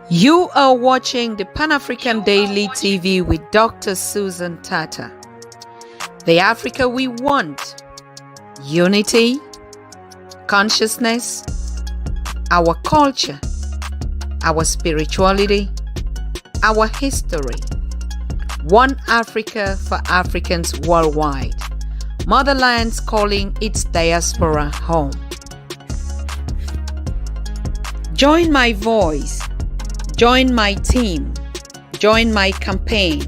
You are watching the Pan-African Daily TV with Dr. Susan Tata. The Africa we want: unity, consciousness, our culture, our spirituality, our history. One Africa for Africans worldwide. Motherlands calling its diaspora home. Join my voice. Join my team. Join my campaign.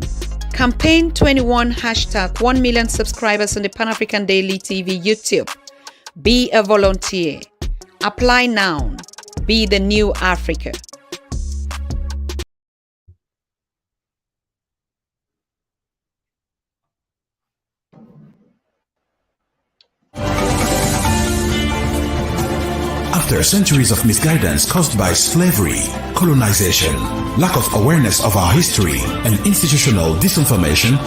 Campaign 21 hashtag 1 million subscribers on the Pan-African Daily TV YouTube. Be a volunteer. Apply now. Be the new Africa. After centuries of misguidance caused by slavery, colonization, lack of awareness of our history, and institutional disinformation,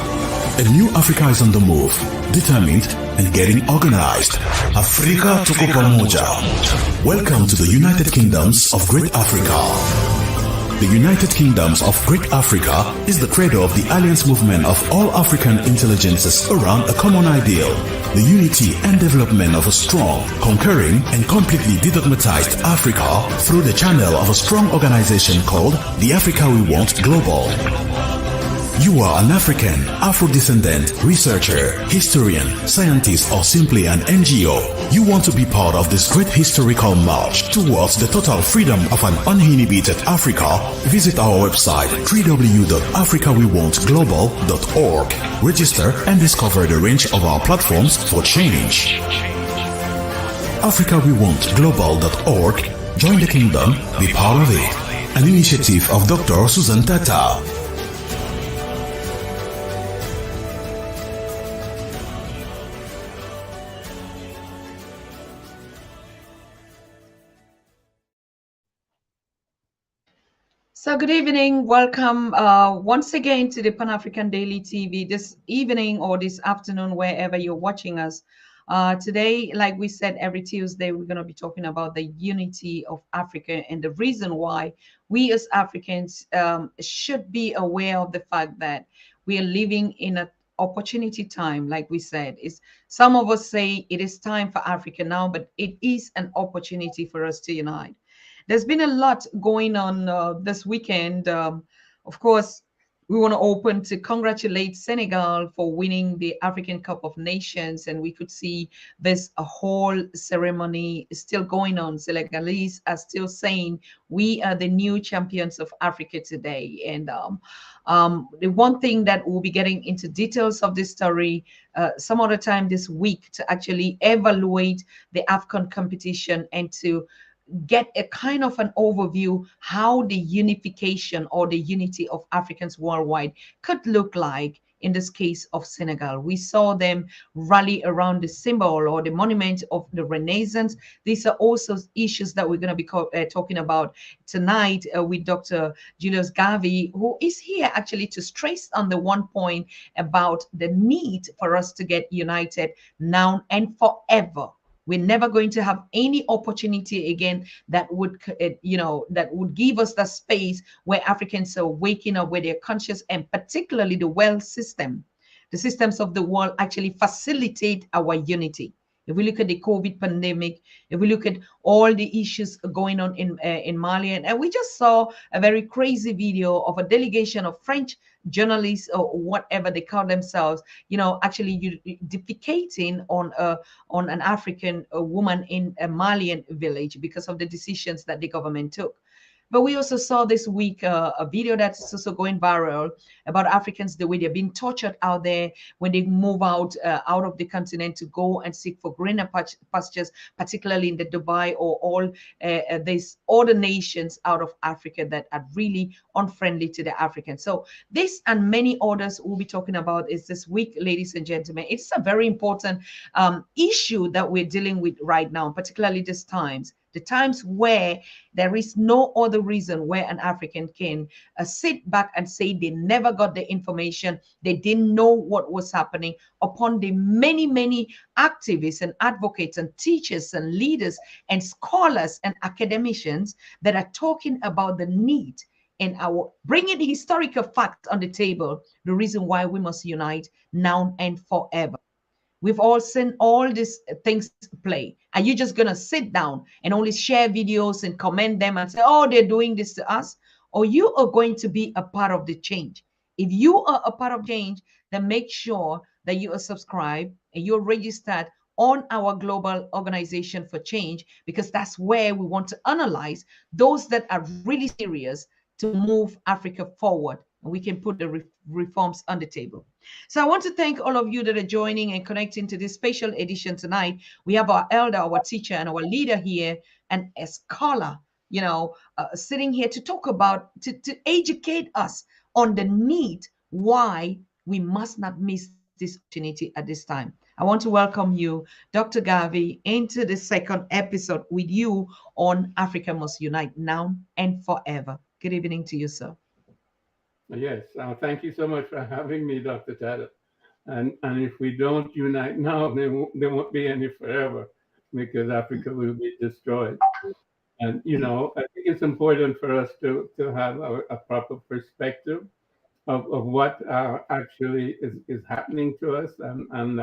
a new Africa is on the move, determined and getting organized. Afrika tuko pamoja. Welcome to the United Kingdoms of Great Africa. The United Kingdoms of Great Africa is the credo of the alliance movement of all African intelligences around a common ideal: the unity and development of a strong, conquering, and completely dedogmatized Africa through the channel of a strong organization called the Africa We Want Global. You are an African, Afro-descendant, researcher, historian, scientist, or simply an NGO. You want to be part of this great historical march towards the total freedom of an uninhibited Africa? Visit our website www.africawewantglobal.org. Register and discover the range of our platforms for change. AfricaWeWantGlobal.org. Join the kingdom, be part of it. An initiative of Dr. Susan Tata. So good evening. Welcome once again to the Pan-African Daily TV this evening or this afternoon, wherever you're watching us. Today, like we said, every Tuesday, we're going to be talking about the unity of Africa and the reason why we as Africans should be aware of the fact that we are living in an opportunity time. Like we said, is some of us say it is time for Africa now, but it is an opportunity for us to unite. There's been a lot going on this weekend. Of course, we want to open to congratulate Senegal for winning the African Cup of Nations. And we could see this a whole ceremony still going on. Senegalese are still saying we are the new champions of Africa today. And the one thing that we'll be getting into details of this story some other time this week to actually evaluate the AFCON competition and to get a kind of an overview how the unification or the unity of Africans worldwide could look like in this case of Senegal. We saw them rally around the symbol or the monument of the Renaissance. These are also issues that we're going to be talking about tonight with Dr. Julius GARVEY, who is here actually to stress on the one point about the need for us to get united now and forever. We're never going to have any opportunity again that would, that would give us the space where Africans are waking up, where they're conscious, and particularly the world system, the systems of the world actually facilitate our unity. If we look at the COVID pandemic, if we look at all the issues going on in Mali, and we just saw a very crazy video of a delegation of French journalists or whatever they call themselves, actually defecating on an African woman in a Malian village because of the decisions that the government took. But we also saw this week a video that's also going viral about Africans, the way they're being tortured out there when they move out of the continent to go and seek for greener pastures, particularly in the Dubai or all these other nations out of Africa that are really unfriendly to the Africans. So this and many others we'll be talking about is this week, ladies and gentlemen. It's a very important issue that we're dealing with right now, particularly these times. the times where there is no other reason where an African can sit back and say they never got the information, they didn't know what was happening, upon the many, many activists and advocates and teachers and leaders and scholars and academicians that are talking about the need and our bringing the historical facts on the table, the reason why we must unite now and forever. We've all seen all these things play. Are you just going to sit down and only share videos and comment them and say, oh, they're doing this to us? Or you are going to be a part of the change? If you are a part of change, then make sure that you are subscribed and you're registered on our global organization for change, because that's where we want to analyze those that are really serious to move Africa forward. And we can put the reforms on the table. So I want to thank all of you that are joining and connecting to this special edition tonight. We have our elder, our teacher, and our leader here, and a scholar, sitting here to talk about, to educate us on the need why we must not miss this opportunity at this time. I want to welcome you, Dr. Garvey, into the second episode with you on Africa Must Unite Now and Forever. Good evening to you, sir. Yes, thank you so much for having me, Dr. Tada. And if we don't unite now, there won't be any forever, because Africa will be destroyed. And, I think it's important for us to have a proper perspective of what actually is happening to us, and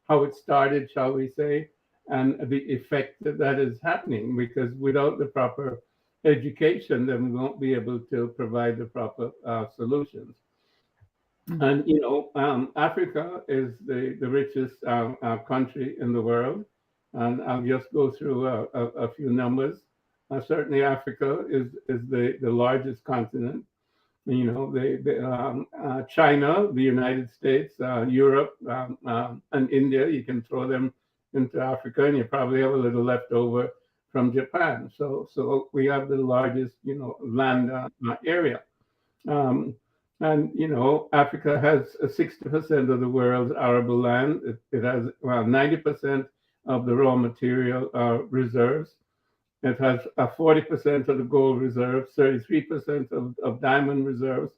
how it started, shall we say, and the effect that is happening, because without the proper education, then we won't be able to provide the proper solutions. And Africa is the richest country in the world, and I'll just go through a few numbers. Certainly, Africa is the largest continent. China, the United States, Europe, and India. You can throw them into Africa, and you probably have a little left over from Japan. So we have the largest, land area. And, Africa has 60% of the world's arable land. It has around 90% of the raw material reserves. It has 40% of the gold reserves, 33% of diamond reserves.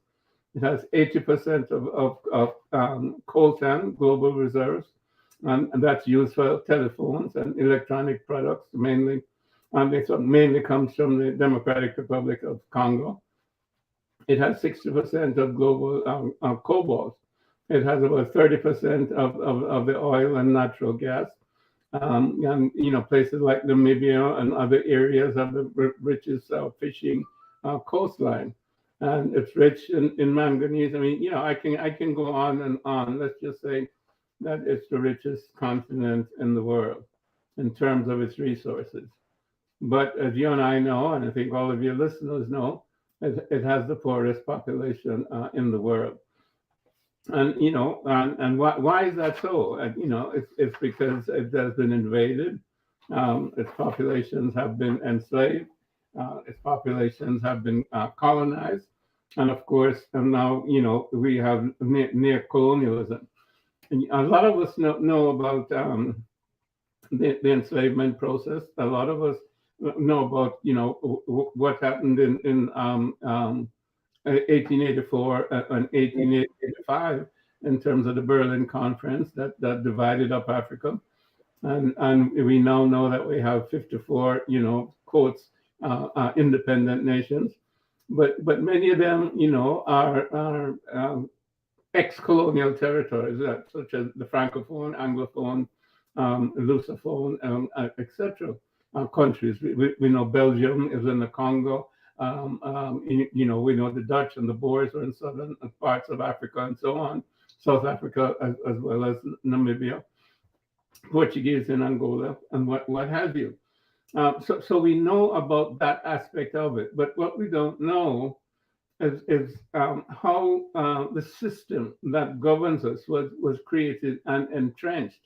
It has 80% of coltan, global reserves. And that's used for telephones and electronic products mainly. And it mainly comes from the Democratic Republic of Congo. It has 60% of global cobalt. It has about 30% of the oil and natural gas. And places like Namibia and other areas have the richest fishing coastline, and it's rich in manganese. I mean, I can go on and on. Let's just say that it's the richest continent in the world in terms of its resources. But as you and I know, and I think all of your listeners know, it has the poorest population in the world. And and why is that so? It's because it has been invaded. Its populations have been enslaved. Its populations have been colonized, and of course, and now we have near colonialism. And a lot of us know about the enslavement process. A lot of us know about what happened in 1884 and 1885 in terms of the Berlin Conference that divided up Africa, and we now know that we have 54 quotes independent nations, but many of them are ex-colonial territories, such as the Francophone, Anglophone, Lusophone, etc. Countries. We know Belgium is in the Congo. We know the Dutch and the Boers are in southern parts of Africa and so on, South Africa as well as Namibia, Portuguese in Angola, and what have you. So we know about that aspect of it, but what we don't know is how the system that governs us was created and entrenched.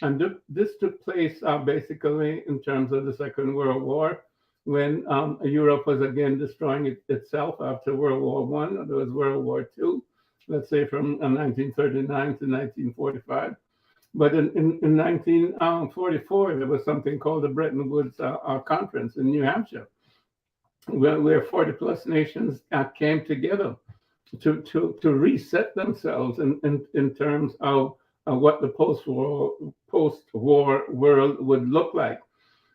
And this took place basically in terms of the Second World War, when Europe was again destroying itself after World War I. There was World War II, let's say from 1939 to 1945. But in 1944, there was something called the Bretton Woods Conference in New Hampshire, where 40 plus nations came together to reset themselves in terms of what the post-war world would look like.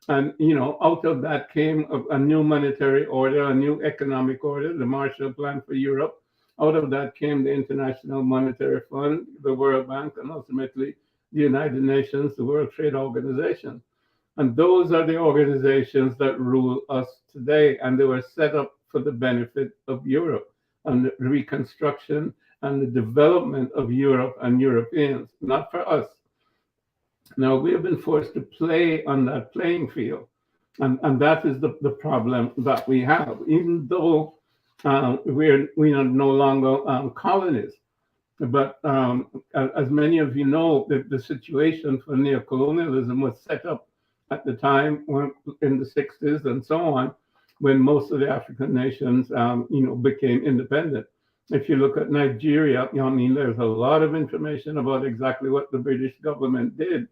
And, out of that came a new monetary order, a new economic order, the Marshall Plan for Europe. Out of that came the International Monetary Fund, the World Bank, and ultimately the United Nations, the World Trade Organization. And those are the organizations that rule us today. And they were set up for the benefit of Europe and the reconstruction and the development of Europe and Europeans, not for us. Now, we have been forced to play on that playing field. And that is the problem that we have, even though we are no longer colonies. But as many of you know, the situation for neocolonialism was set up at the time in the 60s and so on, when most of the African nations, became independent. If you look at Nigeria, there's a lot of information about exactly what the British government did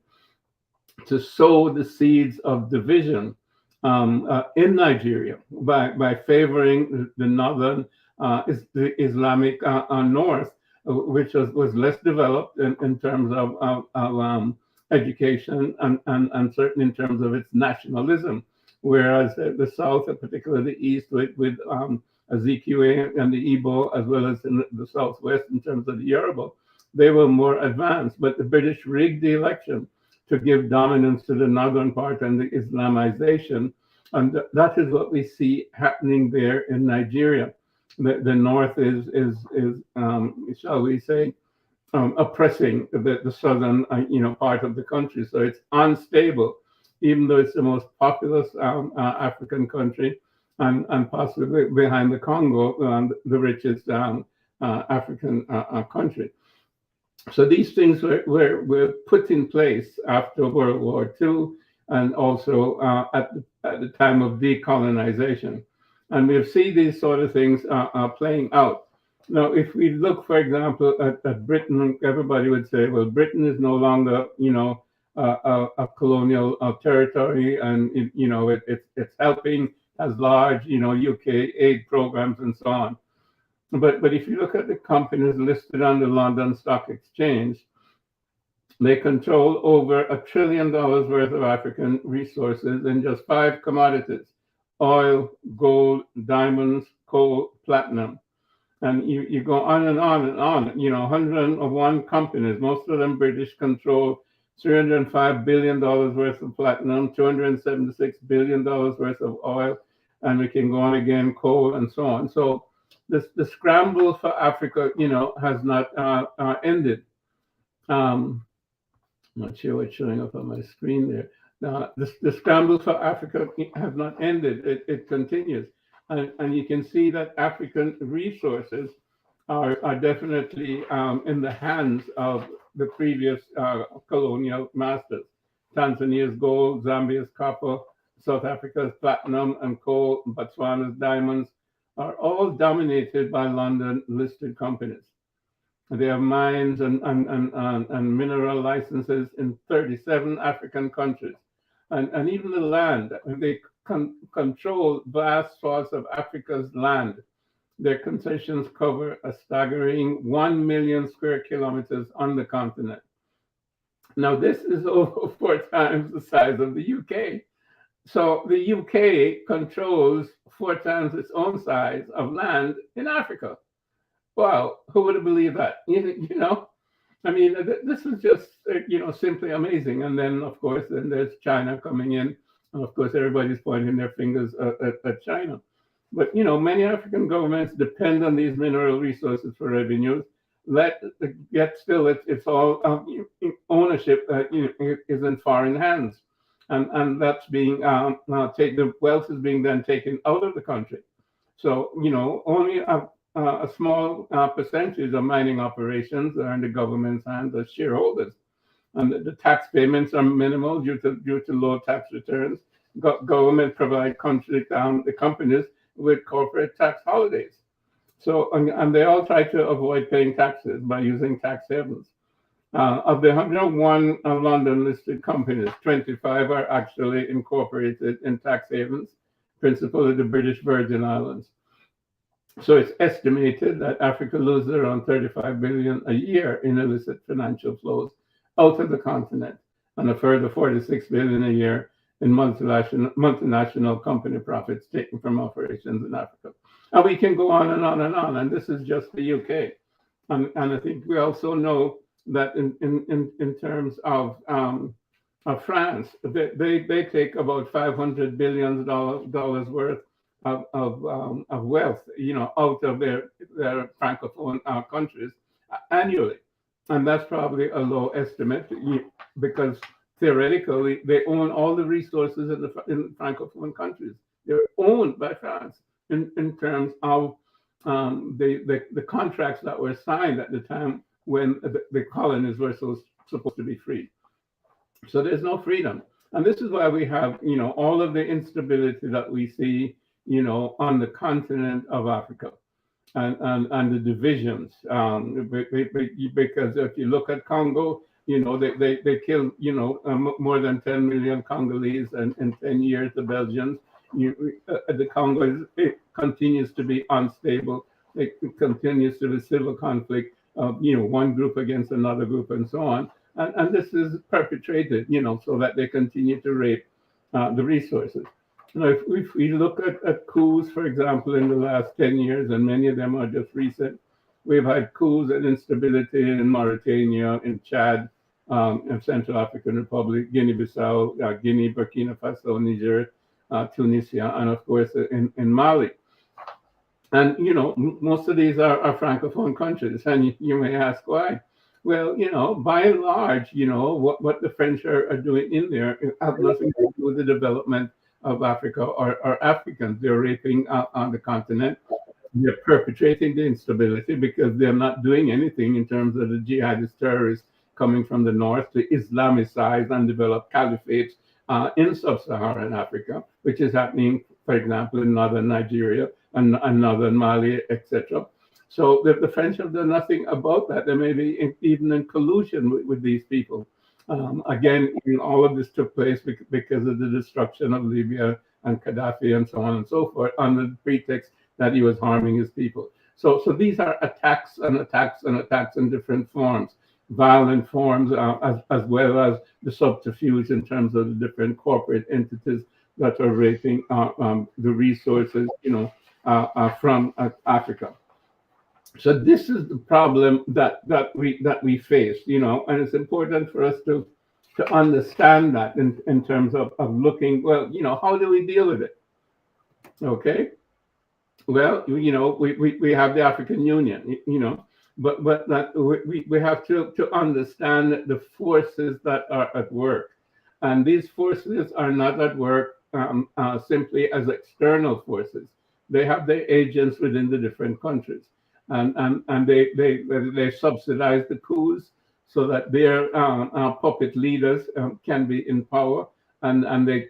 to sow the seeds of division in Nigeria by favoring the northern the Islamic north, which was less developed in terms of education and certainly in terms of its nationalism, whereas the south, and particularly the east, with Azikiwe and the Igbo, as well as in the southwest in terms of the Yoruba, they were more advanced. But the British rigged the election to give dominance to the northern part and the Islamization. And that is what we see happening there in Nigeria. The north is shall we say, oppressing the southern, part of the country. So it's unstable, even though it's the most populous African country, and possibly behind the Congo, the richest African country. So these things were put in place after World War II and also at the time of decolonization. And we'll see these sort of things playing out. Now, if we look, for example, at Britain, everybody would say, well, Britain is no longer, a colonial territory, and it's helping as large, UK aid programs and so on. But if you look at the companies listed on the London Stock Exchange, they control over $1 trillion worth of African resources in just 5 commodities: oil, gold, diamonds, coal, platinum. And you go on and on and on. 101 companies, most of them British, control $305 billion worth of platinum, $276 billion worth of oil, and we can go on again, coal and so on. So the scramble for Africa, has not ended. I'm not sure what's showing up on my screen there. The scramble for Africa has not ended. It continues. And you can see that African resources are definitely in the hands of the previous colonial masters. Tanzania's gold, Zambia's copper, South Africa's platinum and coal, Botswana's diamonds are all dominated by London listed companies. They have mines and mineral licenses in 37 African countries. And even the land, they control vast swaths of Africa's land. Their concessions cover a staggering 1 million square kilometers on the continent. Now, this is over 4 times the size of the UK. So the UK controls 4 times its own size of land in Africa. Wow, who would have believed that? I mean, this is just, simply amazing. And then, of course, there's China coming in. And of course, everybody's pointing their fingers at China. But, many African governments depend on these mineral resources for revenues. Yet still, it's all ownership is in foreign hands. And that's being the wealth is being then taken out of the country. So, only a small percentage of mining operations are in the government's hands as shareholders. And the tax payments are minimal due to low tax returns. Government provide the companies with corporate tax holidays. So, and they all try to avoid paying taxes by using tax havens. Of the 101 London-listed companies, 25 are actually incorporated in tax havens, principally the British Virgin Islands. So it's estimated that Africa loses around 35 billion a year in illicit financial flows out of the continent, and a further 46 billion a year in multinational company profits taken from operations in Africa. And we can go on and on and on. And this is just the UK. And I think we also know that in terms of France, they take about $500 billion worth of wealth, out of their francophone countries annually, and that's probably a low estimate because theoretically they own all the resources in francophone countries. They're owned by France in terms of the contracts that were signed at the time when the colonies were supposed to be free. So there's no freedom. And this is why we have, all of the instability that we see, on the continent of Africa and the divisions. Because if you look at Congo, they killed, more than 10 million Congolese and in 10 years, the Belgians. The Congo it continues to be unstable. It continues to be civil conflict of, one group against another group and so on. And this is perpetrated, so that they continue to rape the resources. If we look at coups, for example, in the last 10 years, and many of them are just recent, we've had coups and instability in Mauritania, in Chad, in Central African Republic, Guinea-Bissau, Guinea, Burkina Faso, Niger, Tunisia, and of course in Mali. And, most of these are Francophone countries, and you may ask why. Well, by and large, what the French are doing in there have nothing to do with the development of Africa or Africans. They're raping on the continent. They're perpetrating the instability because they're not doing anything in terms of the jihadist terrorists coming from the north to Islamicize and develop caliphates in sub-Saharan Africa, which is happening, for example, in northern Nigeria and northern Mali, etc. So the French have done nothing about that. They may be even in collusion with these people. Again, all of this took place because of the destruction of Libya and Gaddafi and so on and so forth, under the pretext that he was harming his people. So these are attacks and attacks and attacks in different forms, violent forms, as well as the subterfuge in terms of the different corporate entities that are raping the resources, from Africa. So this is the problem that we face, and it's important for us to understand that in terms of looking, well, how do we deal with it? Okay. Well, we have the African Union, but that we have to understand the forces that are at work, and these forces are not at work simply as external forces. They have their agents within the different countries. And they subsidize the coups so that their puppet leaders can be in power, and they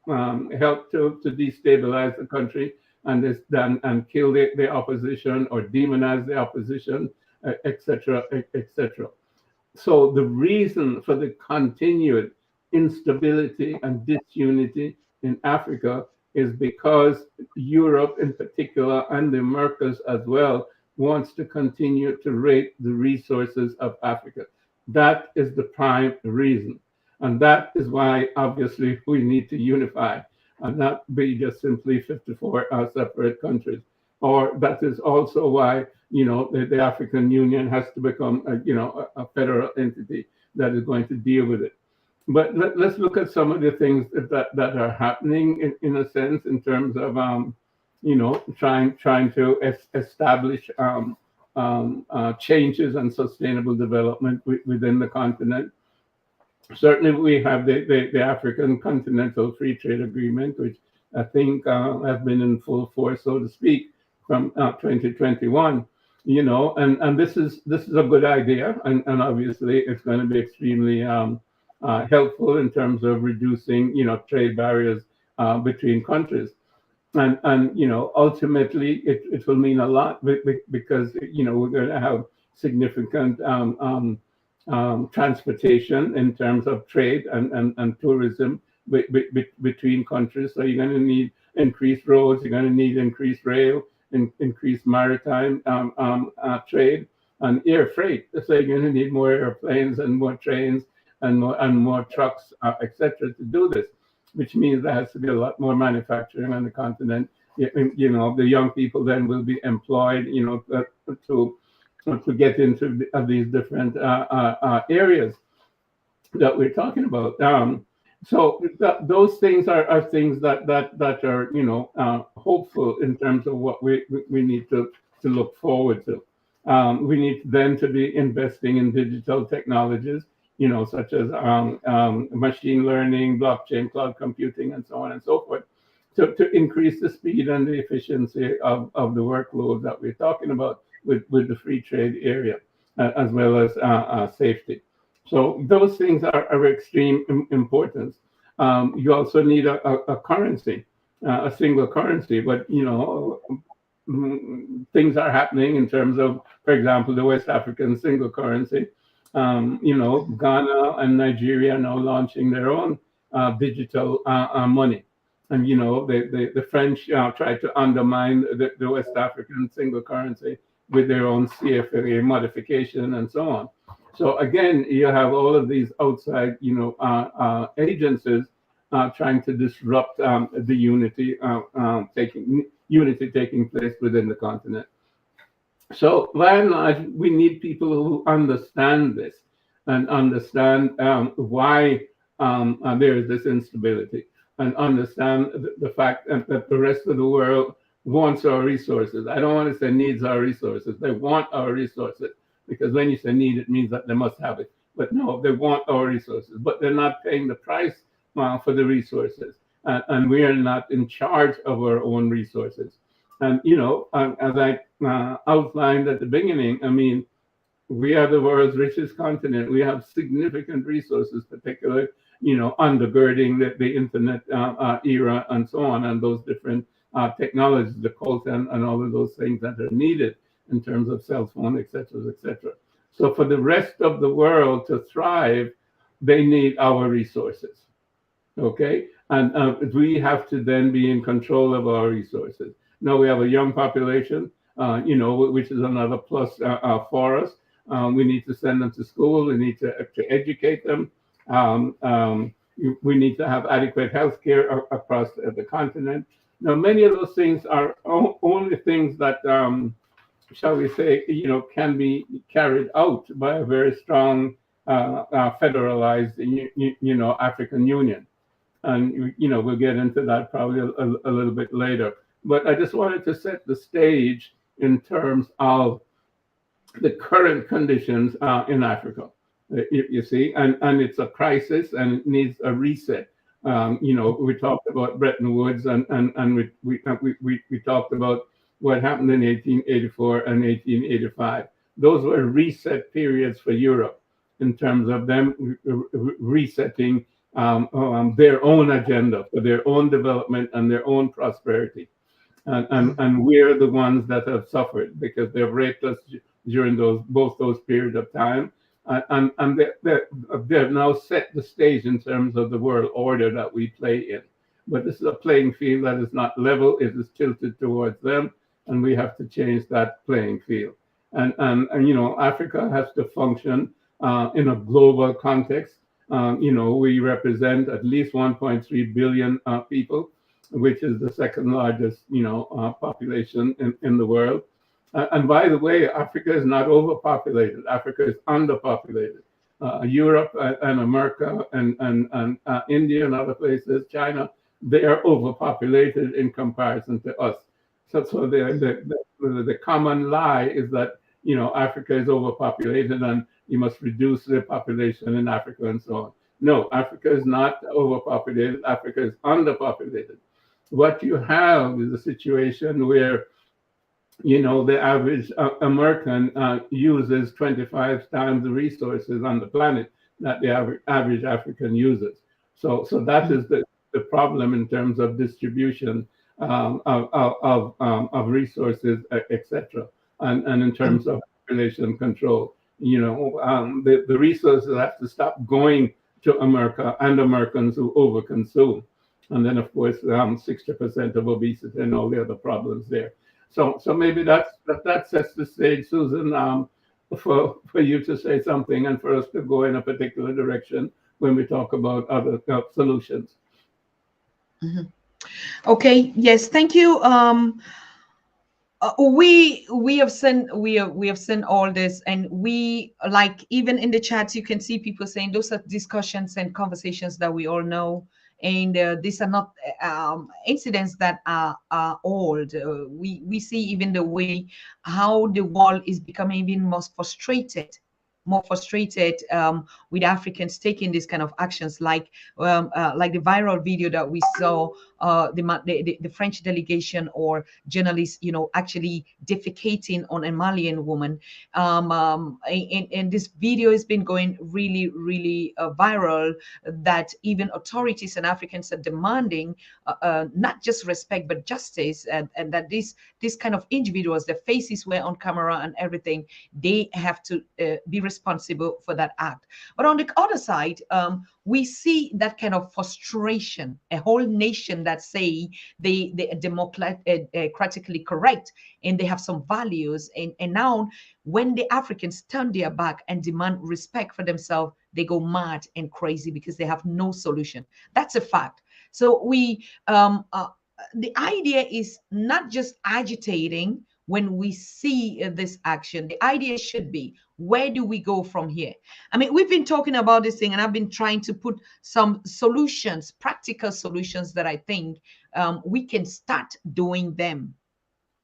help to destabilize the country and kill the opposition or demonize the opposition, etc., etc. So the reason for the continued instability and disunity in Africa is because Europe in particular, and the Americas as well, wants to continue to rape the resources of Africa. That is the prime reason. And that is why, obviously, we need to unify and not be just simply 54 separate countries. Or that is also why, the African Union has to become, a federal entity that is going to deal with it. But let's look at some of the things that are happening in a sense in terms of trying to establish changes and sustainable development within the continent. Certainly, we have the African Continental Free Trade Agreement, which I think has been in full force, so to speak, from 2021. And this is a good idea, and obviously it's going to be extremely helpful in terms of reducing, trade barriers between countries. And ultimately it will mean a lot because, we're going to have significant transportation in terms of trade and tourism between countries. So you're going to need increased roads, you're going to need increased rail, increased maritime trade and air freight. So you're going to need more airplanes and more trains and more trucks, etc. to do this, which means there has to be a lot more manufacturing on the continent. The young people then will be employed, to get into these different areas that we're talking about. So those things are things that are hopeful in terms of what we need to look forward to. We need then to be investing in digital technologies, such as machine learning, blockchain, cloud computing, and so on and so forth, to increase the speed and the efficiency of the workload that we're talking about with the free trade area, as well as safety. So those things are of extreme importance. You also need a currency, a single currency, but things are happening in terms of, for example, the West African single currency. Ghana and Nigeria are now launching their own digital money. And the French tried to undermine the West African single currency with their own CFA modification and so on. So again, you have all of these outside, agencies trying to disrupt the unity taking place within the continent. So by and large, we need people who understand this and understand why there is this instability, and understand the fact that the rest of the world wants our resources. I don't want to say needs our resources. They want our resources, because when you say need, it means that they must have it. But no, they want our resources, but they're not paying the price for the resources. And we are not in charge of our own resources. And, as I outlined at the beginning, I mean, we are the world's richest continent. We have significant resources, particularly, undergirding the internet era and so on, and those different technologies, the coltan and all of those things that are needed in terms of cell phone, et cetera, et cetera. So for the rest of the world to thrive, they need our resources, okay? And we have to then be in control of our resources. Now we have a young population, which is another plus for us. We need to send them to school. We need to educate them. We need to have adequate health care across the continent. Now, many of those things are only things that, shall we say, can be carried out by a very strong federalized, African Union. And, we'll get into that probably a little bit later. But I just wanted to set the stage in terms of the current conditions in Africa. You see, and it's a crisis, and it needs a reset. We talked about Bretton Woods, and we talked about what happened in 1884 and 1885. Those were reset periods for Europe in terms of them resetting their own agenda for their own development and their own prosperity. And we're the ones that have suffered because they've raped us during both those periods of time. And they've now set the stage in terms of the world order that we play in. But this is a playing field that is not level, it is tilted towards them, and we have to change that playing field. And Africa has to function in a global context. We represent at least 1.3 billion people, which is the second largest, population in the world. And by the way, Africa is not overpopulated. Africa is underpopulated. Europe and America and India and other places, China, they are overpopulated in comparison to us. So the common lie is that, Africa is overpopulated and you must reduce the population in Africa and so on. No, Africa is not overpopulated. Africa is underpopulated. What you have is a situation where the average American uses 25 times the resources on the planet that the average African uses. So that is the problem in terms of distribution of resources, etc., and in terms of population control. The resources have to stop going to America and Americans who overconsume. And then, of course, 60% of obesity and all the other problems there. So maybe that sets the stage, Susan, for you to say something and for us to go in a particular direction when we talk about other solutions. Mhm. Okay. Yes. Thank you. We have seen we have seen all this, and we, like, even in the chat you can see people saying those are discussions and conversations that we all know, and these are not incidents that are old. We see even the way how the world is becoming even more frustrated with Africans taking these kind of actions, like the viral video that we saw, the French delegation or journalists, actually defecating on a Malian woman. And this video has been going really, really viral, that even authorities and Africans are demanding not just respect but justice, and that these kind of individuals, their faces were on camera and everything, they have to be responsible for that act. But on the other side, we see that kind of frustration, a whole nation that say they are democratically correct and they have some values, and now when the Africans turn their back and demand respect for themselves, they go mad and crazy because they have no solution. That's a fact. So the idea is not just agitating when we see this action. The idea should be, where do we go from here? I mean, we've been talking about this thing, and I've been trying to put some solutions, practical solutions that I think we can start doing them.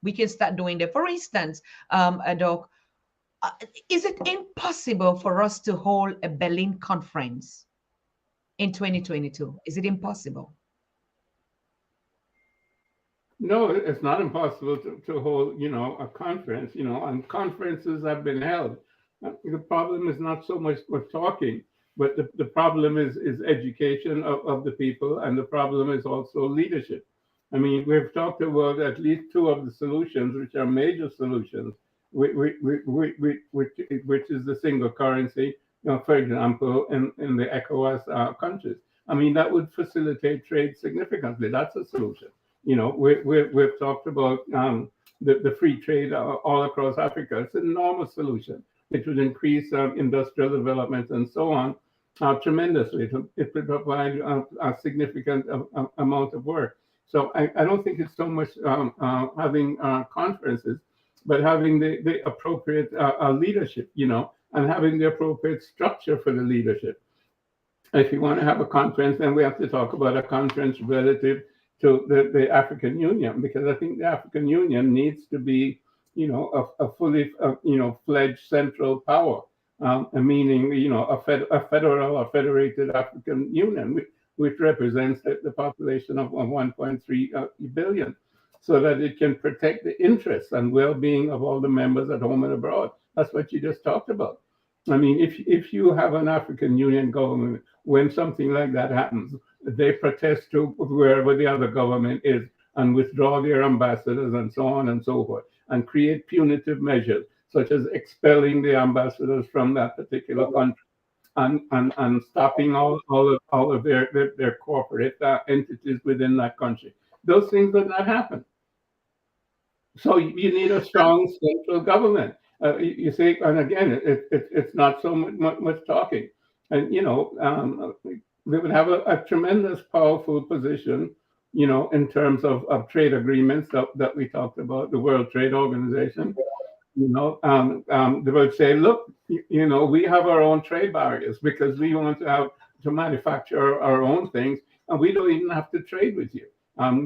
We can start doing them. For instance, Doc, is it impossible for us to hold a Berlin conference in 2022? Is it impossible? No, it's not impossible to hold, a conference, and conferences have been held. The problem is not so much with talking, but the problem is education of the people, and the problem is also leadership. I mean, we've talked about at least two of the solutions, which are major solutions, which is the single currency, for example, in the ECOWAS countries. I mean, that would facilitate trade significantly. That's a solution. We've talked about the free trade all across Africa. It's an enormous solution. It would increase industrial development and so on tremendously. It would provide a significant amount of work. So I don't think it's so much having conferences, but having the appropriate leadership, and having the appropriate structure for the leadership. If you want to have a conference, then we have to talk about a conference relative to the African Union, because I think the African Union needs to be, a fully, fledged central power, meaning, a federal or federated African Union, which represents the population of 1.3 billion, so that it can protect the interests and well-being of all the members at home and abroad. That's what you just talked about. I mean, if you have an African Union government, when something like that happens, they protest to wherever the other government is and withdraw their ambassadors and so on and so forth, and create punitive measures such as expelling the ambassadors from that particular country and stopping all of their corporate entities within that country. Those things would not happen. So you need a strong central government. You see, and again, it's not so much talking. And, we would have a tremendous, powerful position, in terms of trade agreements that we talked about, the World Trade Organization. They would say, look, we have our own trade barriers because we want to manufacture our own things, and we don't even have to trade with you.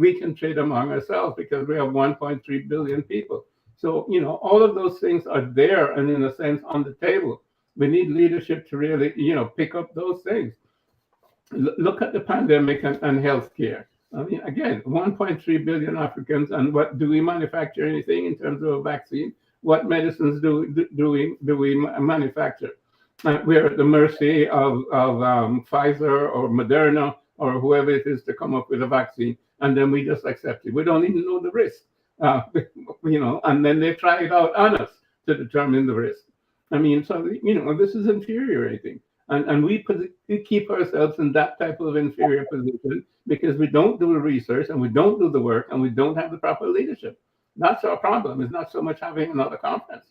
We can trade among ourselves because we have 1.3 billion people. So, all of those things are there and in a sense on the table. We need leadership to really, pick up those things. Look at the pandemic and healthcare. I mean, again, 1.3 billion Africans, and what do we manufacture anything in terms of a vaccine? What medicines do we manufacture? We're at the mercy of Pfizer or Moderna or whoever it is to come up with a vaccine, and then we just accept it. We don't even know the risk, and then they try it out on us to determine the risk. I mean, so this is infuriating, and we keep ourselves in that type of inferior position because we don't do the research and we don't do the work and we don't have the proper leadership. That's our problem. It's not so much having another conference.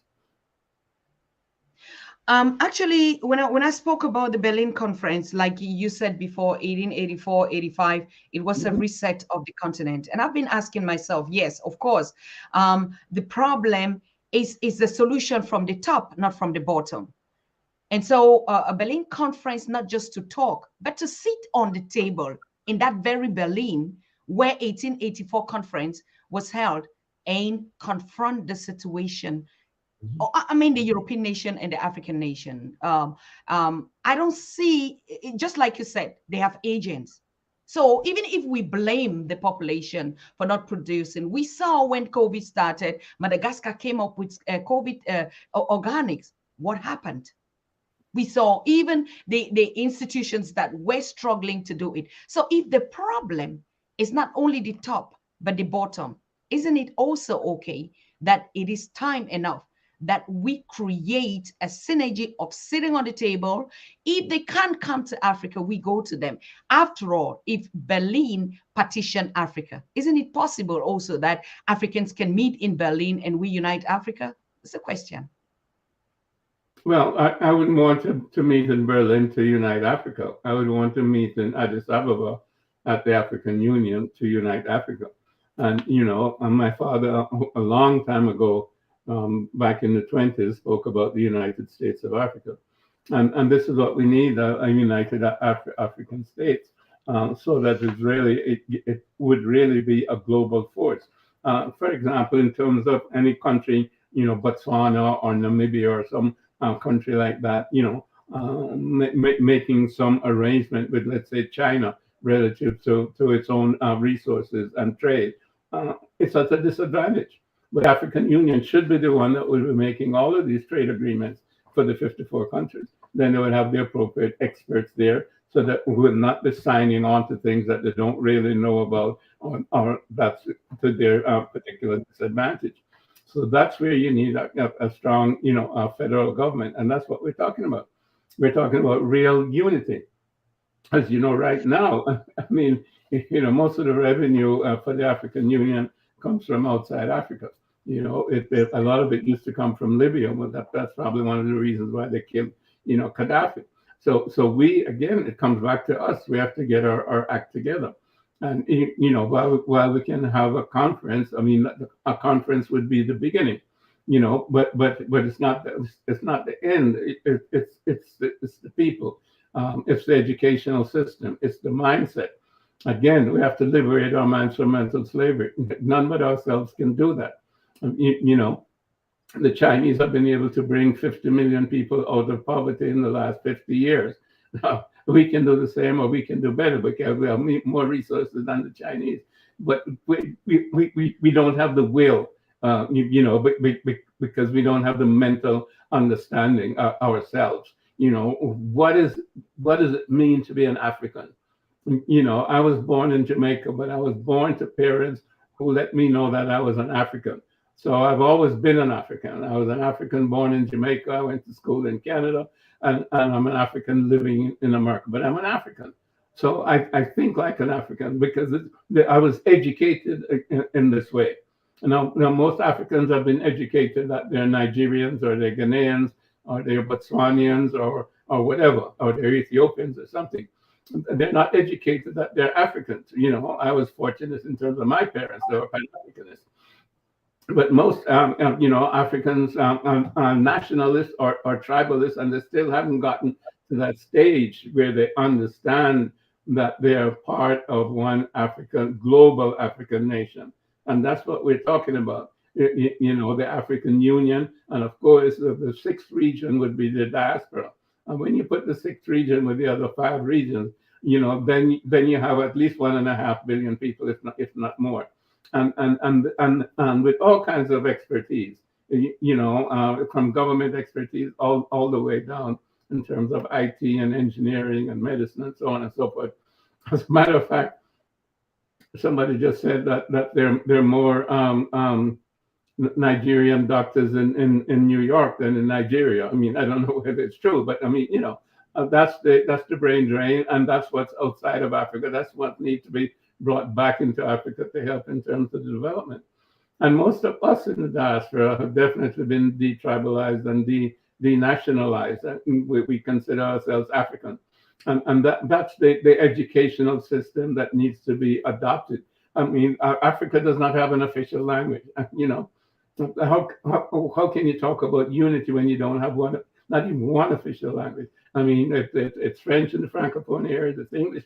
Actually, when I spoke about the Berlin Conference, like you said before, 1884, 85, it was a Mhm. reset of the continent. And I've been asking myself, yes, of course, the problem is the solution from the top, not from the bottom. And so a Berlin Conference, not just to talk, but to sit on the table in that very Berlin where 1884 conference was held and confront the situation. I mean, the European nation and the African nation. I don't see, just like you said, they have agents. So even if we blame the population for not producing, we saw when COVID started, Madagascar came up with COVID organics. What happened? We saw even the institutions that were struggling to do it. So if the problem is not only the top, but the bottom, isn't it also okay that it is time enough that we create a synergy of sitting on the table? If they can't come to Africa, we go to them. After all, if Berlin partitioned Africa, isn't it possible also that Africans can meet in Berlin and we unite Africa? It's a question. Well, I wouldn't want to meet in Berlin to unite Africa. I would want to meet in Addis Ababa at the African Union to unite Africa. And, and my father, a long time ago, back in the 20s, spoke about the United States of Africa. And this is what we need, a united African states, so that it would really be a global force. For example, in terms of any country, Botswana or Namibia or some country like that, making some arrangement with, let's say, China relative to its own resources and trade, it's at a disadvantage. But the African Union should be the one that will be making all of these trade agreements for the 54 countries. Then they would have the appropriate experts there so that we will not be signing on to things that they don't really know about, or that's to their particular disadvantage. So that's where you need a strong, federal government, and that's what we're talking about. We're talking about real unity. As you know, right now, I mean, most of the revenue for the African Union comes from outside Africa. A lot of it used to come from Libya, but that's probably one of the reasons why they killed, Gaddafi. So we, again, it comes back to us. We have to get our act together. And, while we can have a conference, I mean, a conference would be the beginning, but it's not the end. It's the people. It's the educational system. It's the mindset. Again, we have to liberate our minds from mental slavery. None but ourselves can do that. The Chinese have been able to bring 50 million people out of poverty in the last 50 years. Now, we can do the same or we can do better because we have more resources than the Chinese. But we don't have the will, because we don't have the mental understanding ourselves. What does it mean to be an African? I was born in Jamaica, but I was born to parents who let me know that I was an African. So I've always been an African. I was an African born in Jamaica. I went to school in Canada, and I'm an African living in America, but I'm an African. So I think like an African because I was educated in this way. Now, most Africans have been educated that they're Nigerians or they're Ghanaians or they're Botswanians or whatever, or they're Ethiopians or something. They're not educated that they're Africans. I was fortunate in terms of my parents; they were Pan-Africanists. But most, Africans are nationalists or tribalists, and they still haven't gotten to that stage where they understand that they are part of one global African nation. And that's what we're talking about. The African Union, and of course, the sixth region would be the diaspora. And when you put the sixth region with the other five regions, then you have at least 1.5 billion people, if not more, and with all kinds of expertise, from government expertise all the way down in terms of IT and engineering and medicine and so on and so forth. As a matter of fact, somebody just said that they're more Nigerian doctors in New York than in Nigeria. I mean, I don't know whether it's true, but I mean, that's the brain drain, and that's what's outside of Africa. That's what needs to be brought back into Africa to help in terms of the development. And most of us in the diaspora have definitely been detribalized and denationalized. And we consider ourselves African. And that's the educational system that needs to be adopted. I mean, Africa does not have an official language. How can you talk about unity when you don't have one, not even one official language? I mean, it's French in the Francophone areas, it's English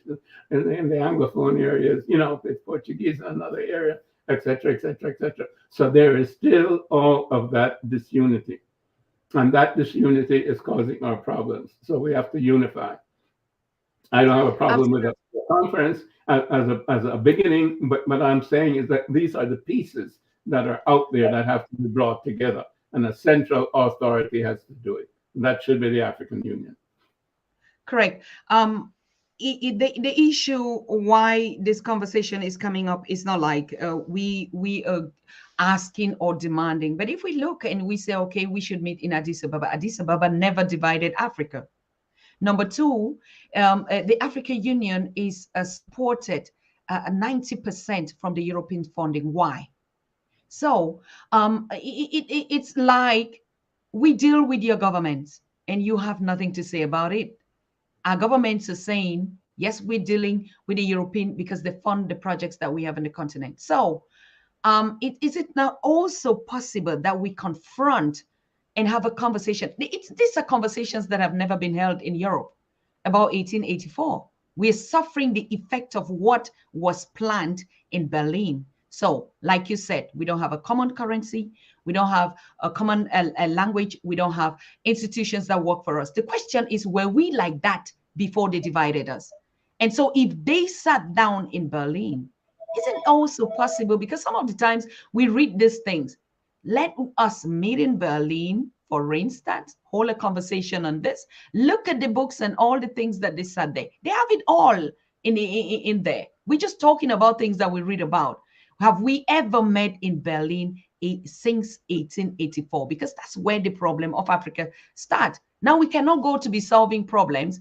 in the Anglophone areas, it's Portuguese in another area, etc., etc., etc. So there is still all of that disunity. And that disunity is causing our problems. So we have to unify. I don't have a problem with a conference as a beginning, but what I'm saying is that these are the pieces that are out there that have to be brought together, and a central authority has to do it. That should be the African Union. Correct. The issue why this conversation is coming up is not like we are asking or demanding, but if we look and we say, okay, we should meet in Addis Ababa never divided Africa. Number two, the African Union is supported 90% from the European funding. Why? So it's like we deal with your government and you have nothing to say about it. Our governments are saying, yes, we're dealing with the European because they fund the projects that we have in the continent. So is it now also possible that we confront and have a conversation? These are conversations that have never been held in Europe about 1884. We're suffering the effect of what was planned in Berlin. So, like you said, we don't have a common currency. We don't have a common language. We don't have institutions that work for us. The question is, were we like that before they divided us? And so if they sat down in Berlin, isn't it also possible? Because some of the times we read these things. Let us meet in Berlin, for instance, hold a conversation on this. Look at the books and all the things that they said there. They have it all in there. We're just talking about things that we read about. Have we ever met in Berlin since 1884? Because that's where the problem of Africa starts. Now we cannot go to be solving problems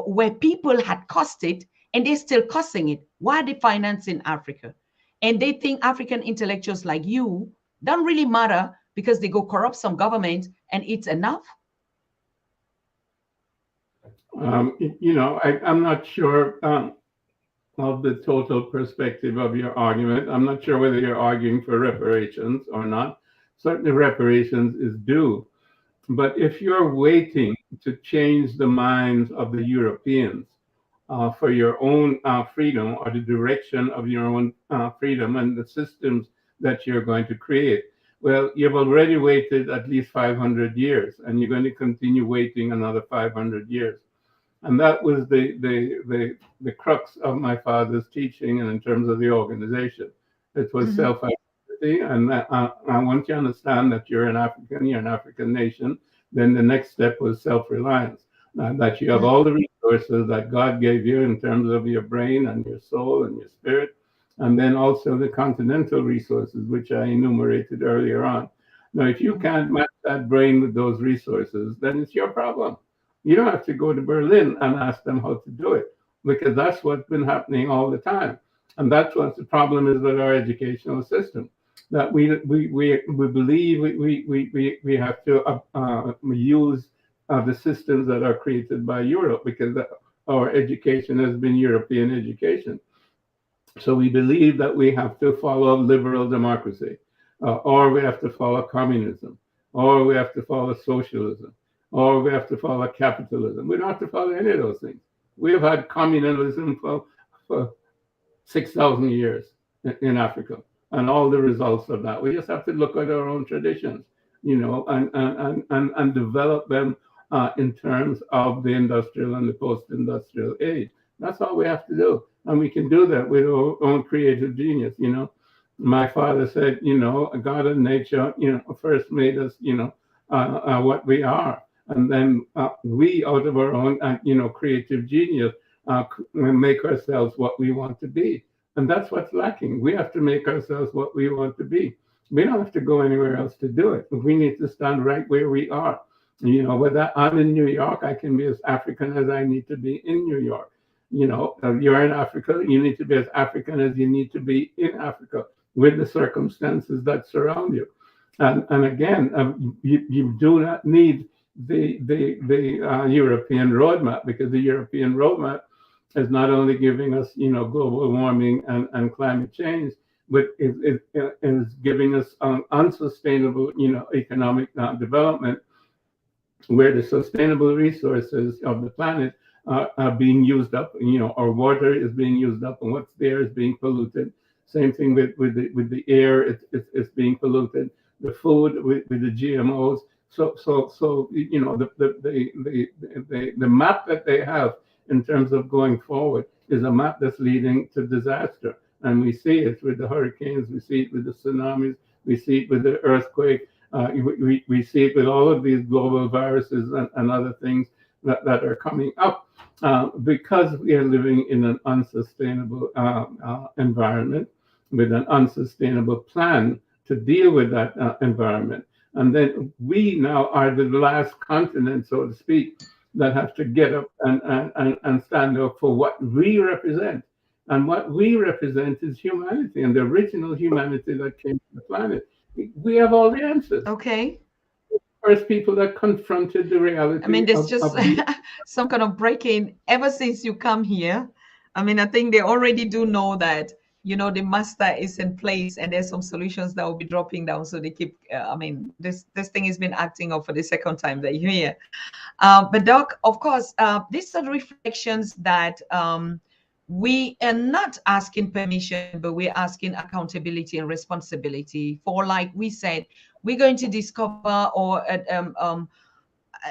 where people had caused it and they're still causing it. Why are they financing Africa? And they think African intellectuals like you don't really matter because they go corrupt some government and it's enough. I'm not sure of the total perspective of your argument. I'm not sure whether you're arguing for reparations or not. Certainly reparations is due. But if you're waiting to change the minds of the Europeans for your own freedom or the direction of your own freedom and the systems that you're going to create, well, you've already waited at least 500 years, and you're going to continue waiting another 500 years. And that was the crux of my father's teaching, and in terms of the organization, it was self-identity. And I want you to understand that you're an African nation. Then the next step was self-reliance, that you have all the resources that God gave you in terms of your brain and your soul and your spirit, and then also the continental resources, which I enumerated earlier on. Now, if you can't match that brain with those resources, then it's your problem. You don't have to go to Berlin and ask them how to do it, because that's what's been happening all the time. And that's what the problem is with our educational system, that we believe we have to use the systems that are created by Europe, because our education has been European education. So we believe that we have to follow liberal democracy, or we have to follow communism, or we have to follow socialism, or we have to follow capitalism. We don't have to follow any of those things. We have had communalism for 6,000 years in Africa, and all the results of that. We just have to look at our own traditions, and develop them in terms of the industrial and the post-industrial age. That's all we have to do. And we can do that with our own creative genius. My father said, God and nature, first made us, what we are. And then we, out of our own, creative genius, make ourselves what we want to be. And that's what's lacking. We have to make ourselves what we want to be. We don't have to go anywhere else to do it. We need to stand right where we are. Whether I'm in New York, I can be as African as I need to be in New York. You're in Africa, you need to be as African as you need to be in Africa with the circumstances that surround you. And again, you do not need the European roadmap, because the European roadmap is not only giving us, global warming and climate change, but it is giving us unsustainable, economic development, where the sustainable resources of the planet are being used up. Our water is being used up, and what's there is being polluted. Same thing with the air; it's being polluted. The food with the GMOs. So the map that they have in terms of going forward is a map that's leading to disaster. And we see it with the hurricanes, we see it with the tsunamis, we see it with the earthquake, we see it with all of these global viruses and other things that are coming up, because we are living in an unsustainable environment with an unsustainable plan to deal with that environment. And then we now are the last continent, so to speak, that have to get up and stand up for what we represent. And what we represent is humanity, and the original humanity that came to the planet. We have all the answers. Okay. First people that confronted the reality. I mean, there's just some kind of breaking ever since you come here. I mean, I think they already do know that, the master is in place, and there's some solutions that will be dropping down. So they keep, this thing has been acting up for the second time that you're here. But Doc, of course, these are reflections that we are not asking permission, but we're asking accountability and responsibility for, like we said, we're going to discover or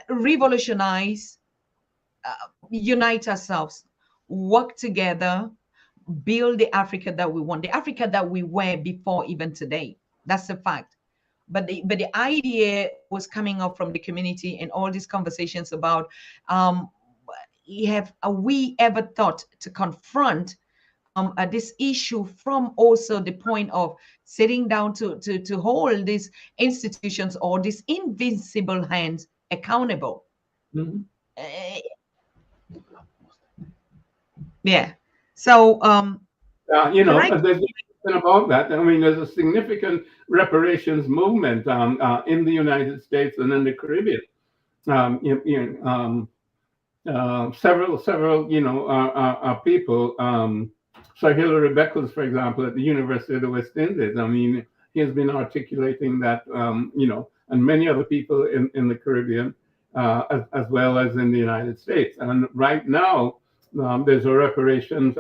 revolutionize, unite ourselves, work together, build the Africa that we want, the Africa that we were before even today. That's a fact. But the idea was coming up from the community and all these conversations about, have we ever thought to confront this issue from also the point of sitting down to hold these institutions or these invincible hands accountable? Mhm. Yeah. So, There's nothing about that. I mean, there's a significant reparations movement in the United States and in the Caribbean. Several people. Sir Hilary Beckles, for example, at the University of the West Indies. I mean, he has been articulating that, and many other people in the Caribbean, as well as in the United States. And right now, there's a reparations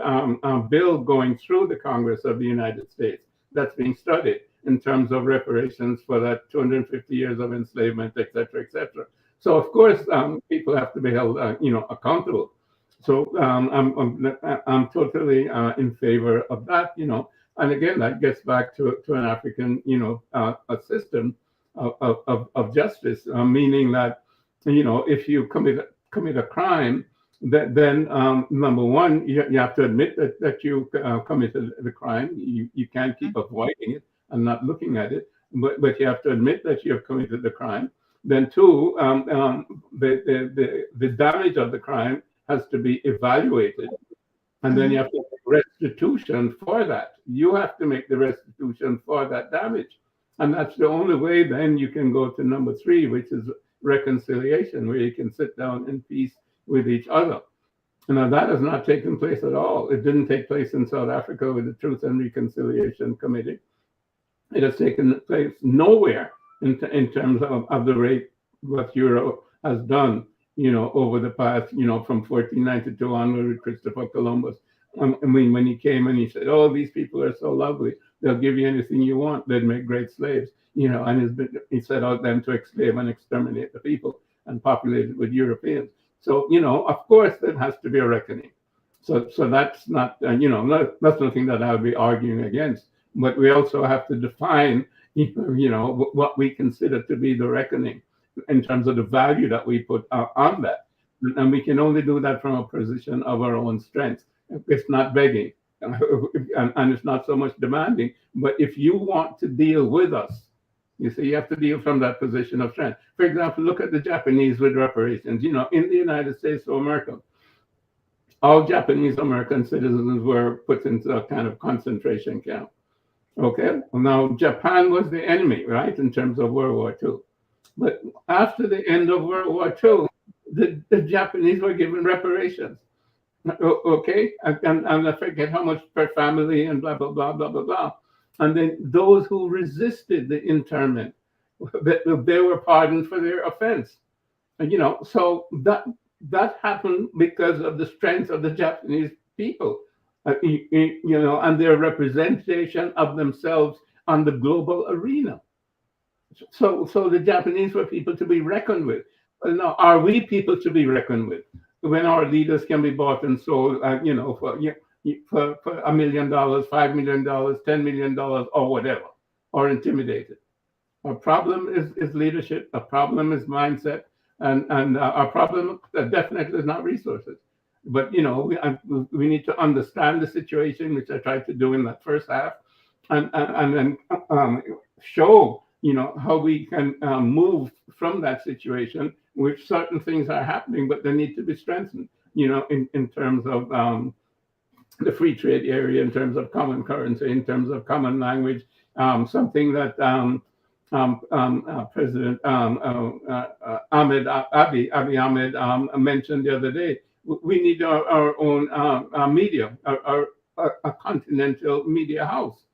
bill going through the Congress of the United States that's being studied in terms of reparations for that 250 years of enslavement, et cetera, et cetera. So of course, people have to be held, accountable. So I'm totally in favor of that, And again, that gets back to an African, a system of justice, meaning that, if you commit a crime, then number one, you have to admit that you committed the crime. You can't keep avoiding it and not looking at it, but you have to admit that you have committed the crime. Then two, the damage of the crime has to be evaluated, and then you have to make restitution for that. You have to make the restitution for that damage, and that's the only way then you can go to number three, which is reconciliation, where you can sit down in peace with each other. Now that has not taken place at all. It didn't take place in South Africa with the Truth and Reconciliation Committee. It has taken place nowhere in terms of the rate what Europe has done, over the past, from 1492 onward with Christopher Columbus. I mean, when he came and he said, "Oh, these people are so lovely. They'll give you anything you want. They'd make great slaves," and he set out then to enslave and exterminate the people and populate it with Europeans. So, of course, there has to be a reckoning. So that's not, that's nothing that I would be arguing against. But we also have to define, what we consider to be the reckoning in terms of the value that we put on that. And we can only do that from a position of our own strength. It's not begging. and it's not so much demanding. But if you want to deal with us, you see, you have to deal from that position of strength. For example, look at the Japanese with reparations. You know, in the United States of America, all Japanese American citizens were put into a kind of concentration camp. Okay, well, now Japan was the enemy, right, in terms of World War II. But after the end of World War II, the Japanese were given reparations. Okay, and I forget how much per family and blah blah blah blah blah blah. And then those who resisted the internment, they were pardoned for their offense. And, you know, so that happened because of the strength of the Japanese people, you know, and their representation of themselves on the global arena. So the Japanese were people to be reckoned with. Well, now, are we people to be reckoned with when our leaders can be bought and sold, you know, for $1 million, $5 million, $10 million, or whatever, or intimidated? Our problem is leadership. Our problem is mindset, and our problem definitely is not resources. But you know, we need to understand the situation, which I tried to do in that first half, and then show, you know, how we can move from that situation, which certain things are happening, but they need to be strengthened, you know, in terms of the free trade area, in terms of common currency, in terms of common language, something that President Abiy Ahmed mentioned the other day. We need our own media, a continental media house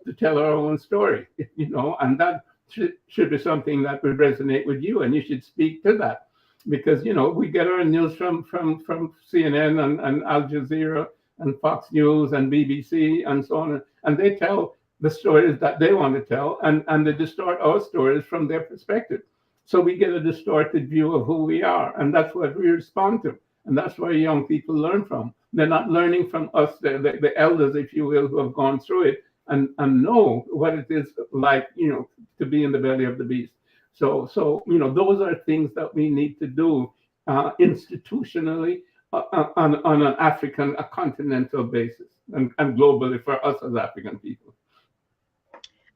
to tell our own story, you know, and that should be something that would resonate with you, and you should speak to that, because you know we get our news from CNN and Al Jazeera and Fox News and BBC and so on, and they tell the stories that they want to tell, and they distort our stories from their perspective. So we get a distorted view of who we are, and that's what we respond to, and that's where young people learn from. They're not learning from us, the elders, if you will, who have gone through it and know what it is like, you know, to be in the belly of the beast. So you know, those are things that we need to do institutionally on an African, a continental basis, and globally for us as African people.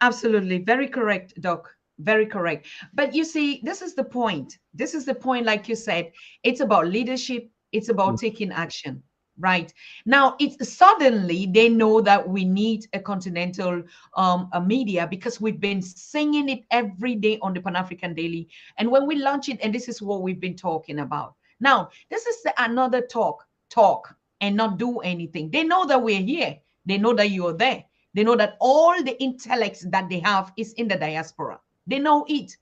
Absolutely. Very correct, Doc. Very correct. But you see, this is the point. This is the point, like you said, it's about leadership. It's about taking action, right? Now, it's suddenly they know that we need a continental a media, because we've been singing it every day on the Pan-African Daily. And when we launch it, and this is what we've been talking about. Now, this is another talk and not do anything. They know that we're here. They know that you're there. They know that all the intellects that they have is in the diaspora. They know it.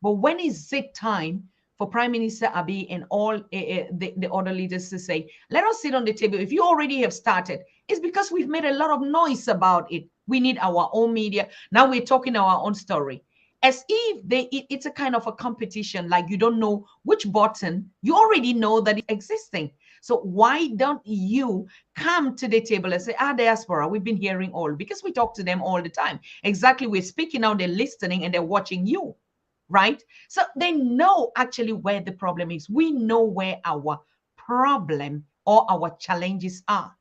But when is it time for Prime Minister Abiy and all the other leaders to say, let us sit on the table? If you already have started, it's because we've made a lot of noise about it. We need our own media. Now we're talking our own story. As if it's a kind of a competition, like you don't know which button, you already know that it's existing. So why don't you come to the table and say, diaspora, we've been hearing all, because we talk to them all the time. Exactly. We're speaking now, they're listening and they're watching you, right? So they know actually where the problem is. We know where our problem or our challenges are.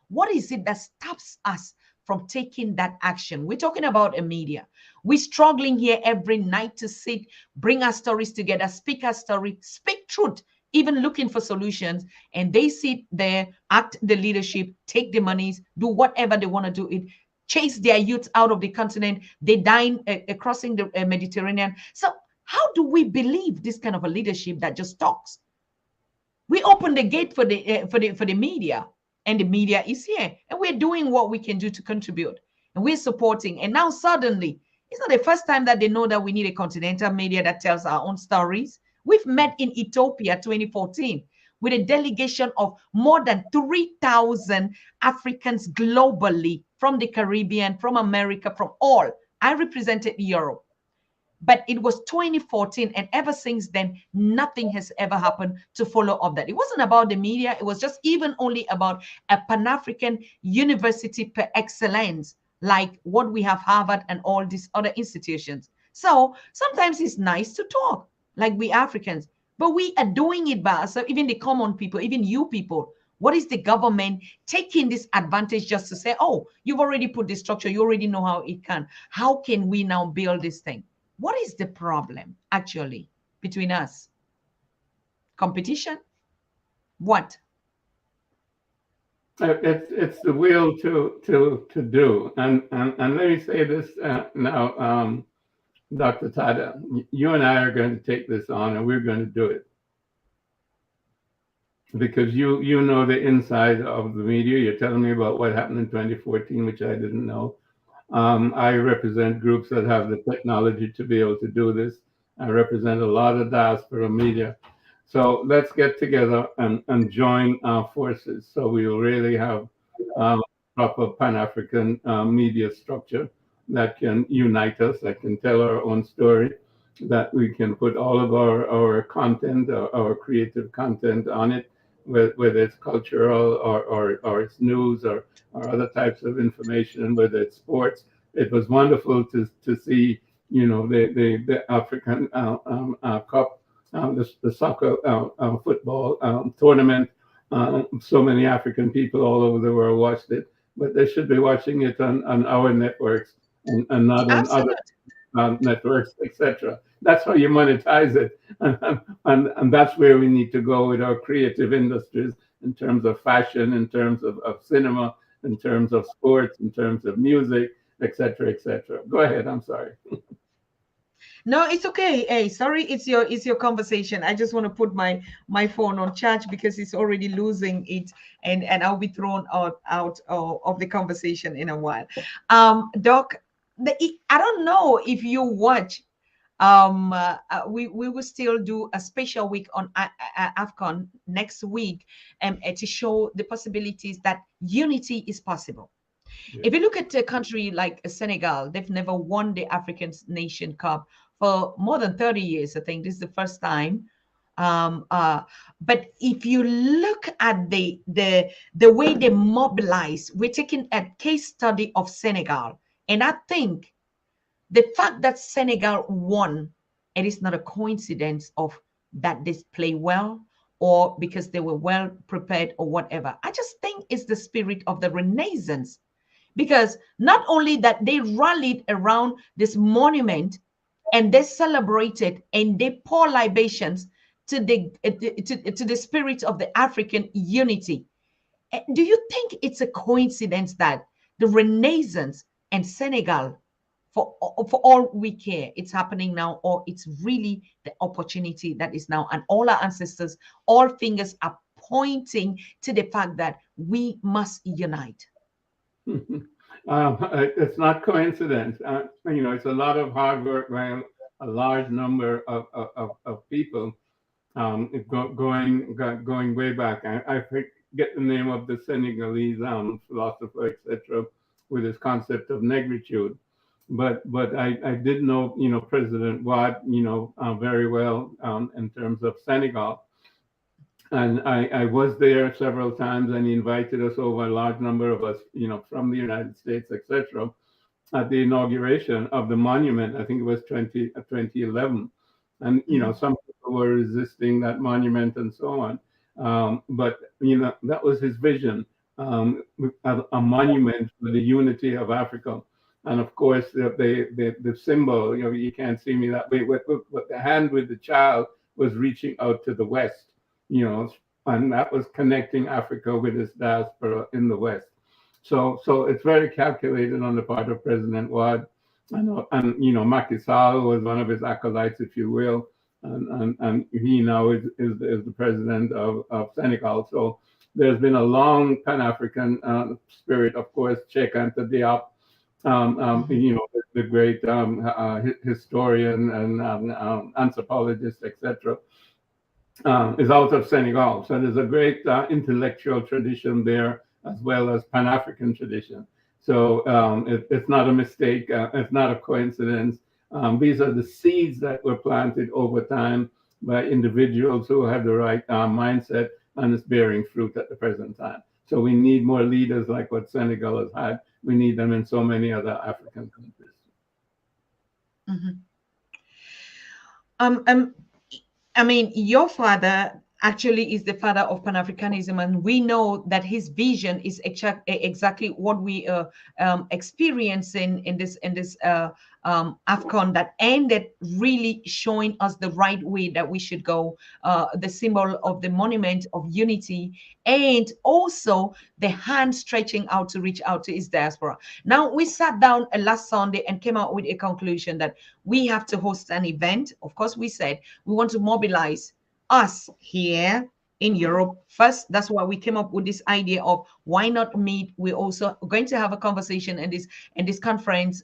What is it that stops us from taking that action? We're talking about a media. We're struggling here every night to sit, bring our stories together, speak our story, speak truth, even looking for solutions. And they sit there, act the leadership, take the monies, do whatever they want to do it, chase their youth out of the continent. They dine crossing the Mediterranean. So how do we believe this kind of a leadership that just talks? We open the gate for the media, and the media is here, and we're doing what we can do to contribute, and we're supporting. And now suddenly, it's not the first time that they know that we need a continental media that tells our own stories. We've met in Ethiopia 2014 with a delegation of more than 3,000 Africans globally, from the Caribbean, from America, from all. I represented Europe. But it was 2014, and ever since then, nothing has ever happened to follow up that. It wasn't about the media. It was just even only about a Pan-African university per excellence, like what we have Harvard and all these other institutions. So sometimes it's nice to talk like we Africans, but we are doing it by ourselves, even the common people, even you people. What is the government taking this advantage just to say, oh, you've already put the structure, you already know how it can. How can we now build this thing? What is the problem actually between us? Competition? What? It's the will to do. And let me say this now, Dr. Tada, you and I are going to take this on, and we're going to do it because you know the inside of the media. You're telling me about what happened in 2014, which I didn't know. I represent groups that have the technology to be able to do this. I represent a lot of diaspora media. So let's get together and join our forces. So we will really have proper Pan-African media structure that can unite us, that can tell our own story, that we can put all of our content, our creative content on it, whether it's cultural or it's news or other types of information, whether it's sports. It was wonderful to see, the African Cup, the soccer football tournament. So many African people all over the world watched it, but they should be watching it on our networks and not on other Absolutely. networks, etc. That's how you monetize it, and that's where we need to go with our creative industries in terms of fashion, in terms of cinema, in terms of sports, in terms of music, etc., etc. Go ahead. I'm sorry. No, it's okay. Hey, sorry, it's your conversation. I just want to put my phone on charge because it's already losing it, and I'll be thrown out of the conversation in a while. Doc, I don't know if you watch. We will still do a special week on AFCON next week, to show the possibilities that unity is possible. Yeah. If you look at a country like Senegal, they've never won the African Nation Cup for more than 30 years. I think this is the first time. But if you look at the way they mobilize, we're taking a case study of Senegal. And I think the fact that Senegal won, it is not a coincidence of that they play well or because they were well prepared or whatever. I just think it's the spirit of the Renaissance, because not only that they rallied around this monument and they celebrated and they pour libations to the spirit of the African unity. Do you think it's a coincidence that the Renaissance and Senegal, for all we care, it's happening now, or it's really the opportunity that is now, and all our ancestors, all fingers are pointing to the fact that we must unite? It's not coincidence. It's a lot of hard work by a large number of people going way back. I forget the name of the Senegalese philosopher, etc., with his concept of negritude. But I did know, President Wade, very well in terms of Senegal. And I was there several times, and he invited us over, a large number of us, from the United States, etc., at the inauguration of the monument. I think it was 2011. And, some people were resisting that monument and so on. But, that was his vision, a monument for the unity of Africa. And of course, the symbol, you can't see me that way, but the hand with the child was reaching out to the West, and that was connecting Africa with its diaspora in the West. So it's very calculated on the part of President Wade. And Macky Sall was one of his acolytes, if you will, and he now is the president of Senegal. So there's been a long Pan-African spirit, of course. Cheikh Anta Diop, the great historian and anthropologist, etc., is out of Senegal. So there's a great intellectual tradition there, as well as Pan-African tradition. So it's not a mistake. It's not a coincidence. These are the seeds that were planted over time by individuals who have the right mindset, and it's bearing fruit at the present time. So we need more leaders like what Senegal has had. We need them in so many other African countries. Mm-hmm. I mean, your father actually is the father of Pan-Africanism, and we know that his vision is exactly what we are experiencing in this AFCON that ended, really showing us the right way that we should go, the symbol of the monument of unity, and also the hand stretching out to reach out to his diaspora. Now, we sat down last Sunday and came out with a conclusion that we have to host an event. Of course, we said we want to mobilize us here in Europe first. That's why we came up with this idea of why not meet. We're also going to have a conversation in this conference,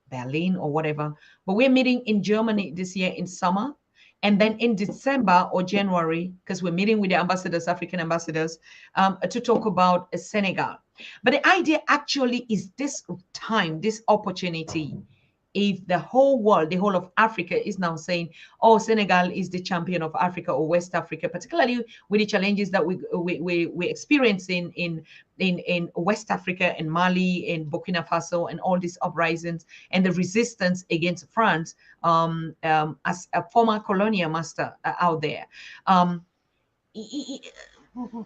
Berlin or whatever. But we're meeting in Germany this year in summer. And then in December or January, because we're meeting with the ambassadors, African ambassadors, to talk about Senegal. But the idea actually is this time, this opportunity, if the whole world, the whole of Africa is now saying, oh, Senegal is the champion of Africa or West Africa, particularly with the challenges that we experiencing in West Africa, in Mali, in Burkina Faso, and all these uprisings and the resistance against France, as a former colonial master out there.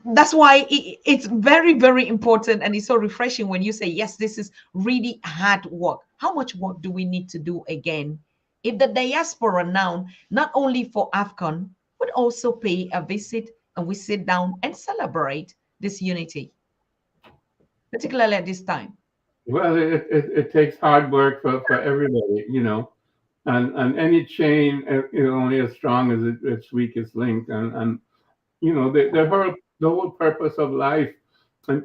That's why it's very, very important, and it's so refreshing when you say, yes, this is really hard work. How much work do we need to do again if the diaspora now, not only for AFCON, but also pay a visit and we sit down and celebrate this unity, particularly at this time? Well, it takes hard work for everybody, and any chain is only as strong as its weakest link. And the whole purpose of life, is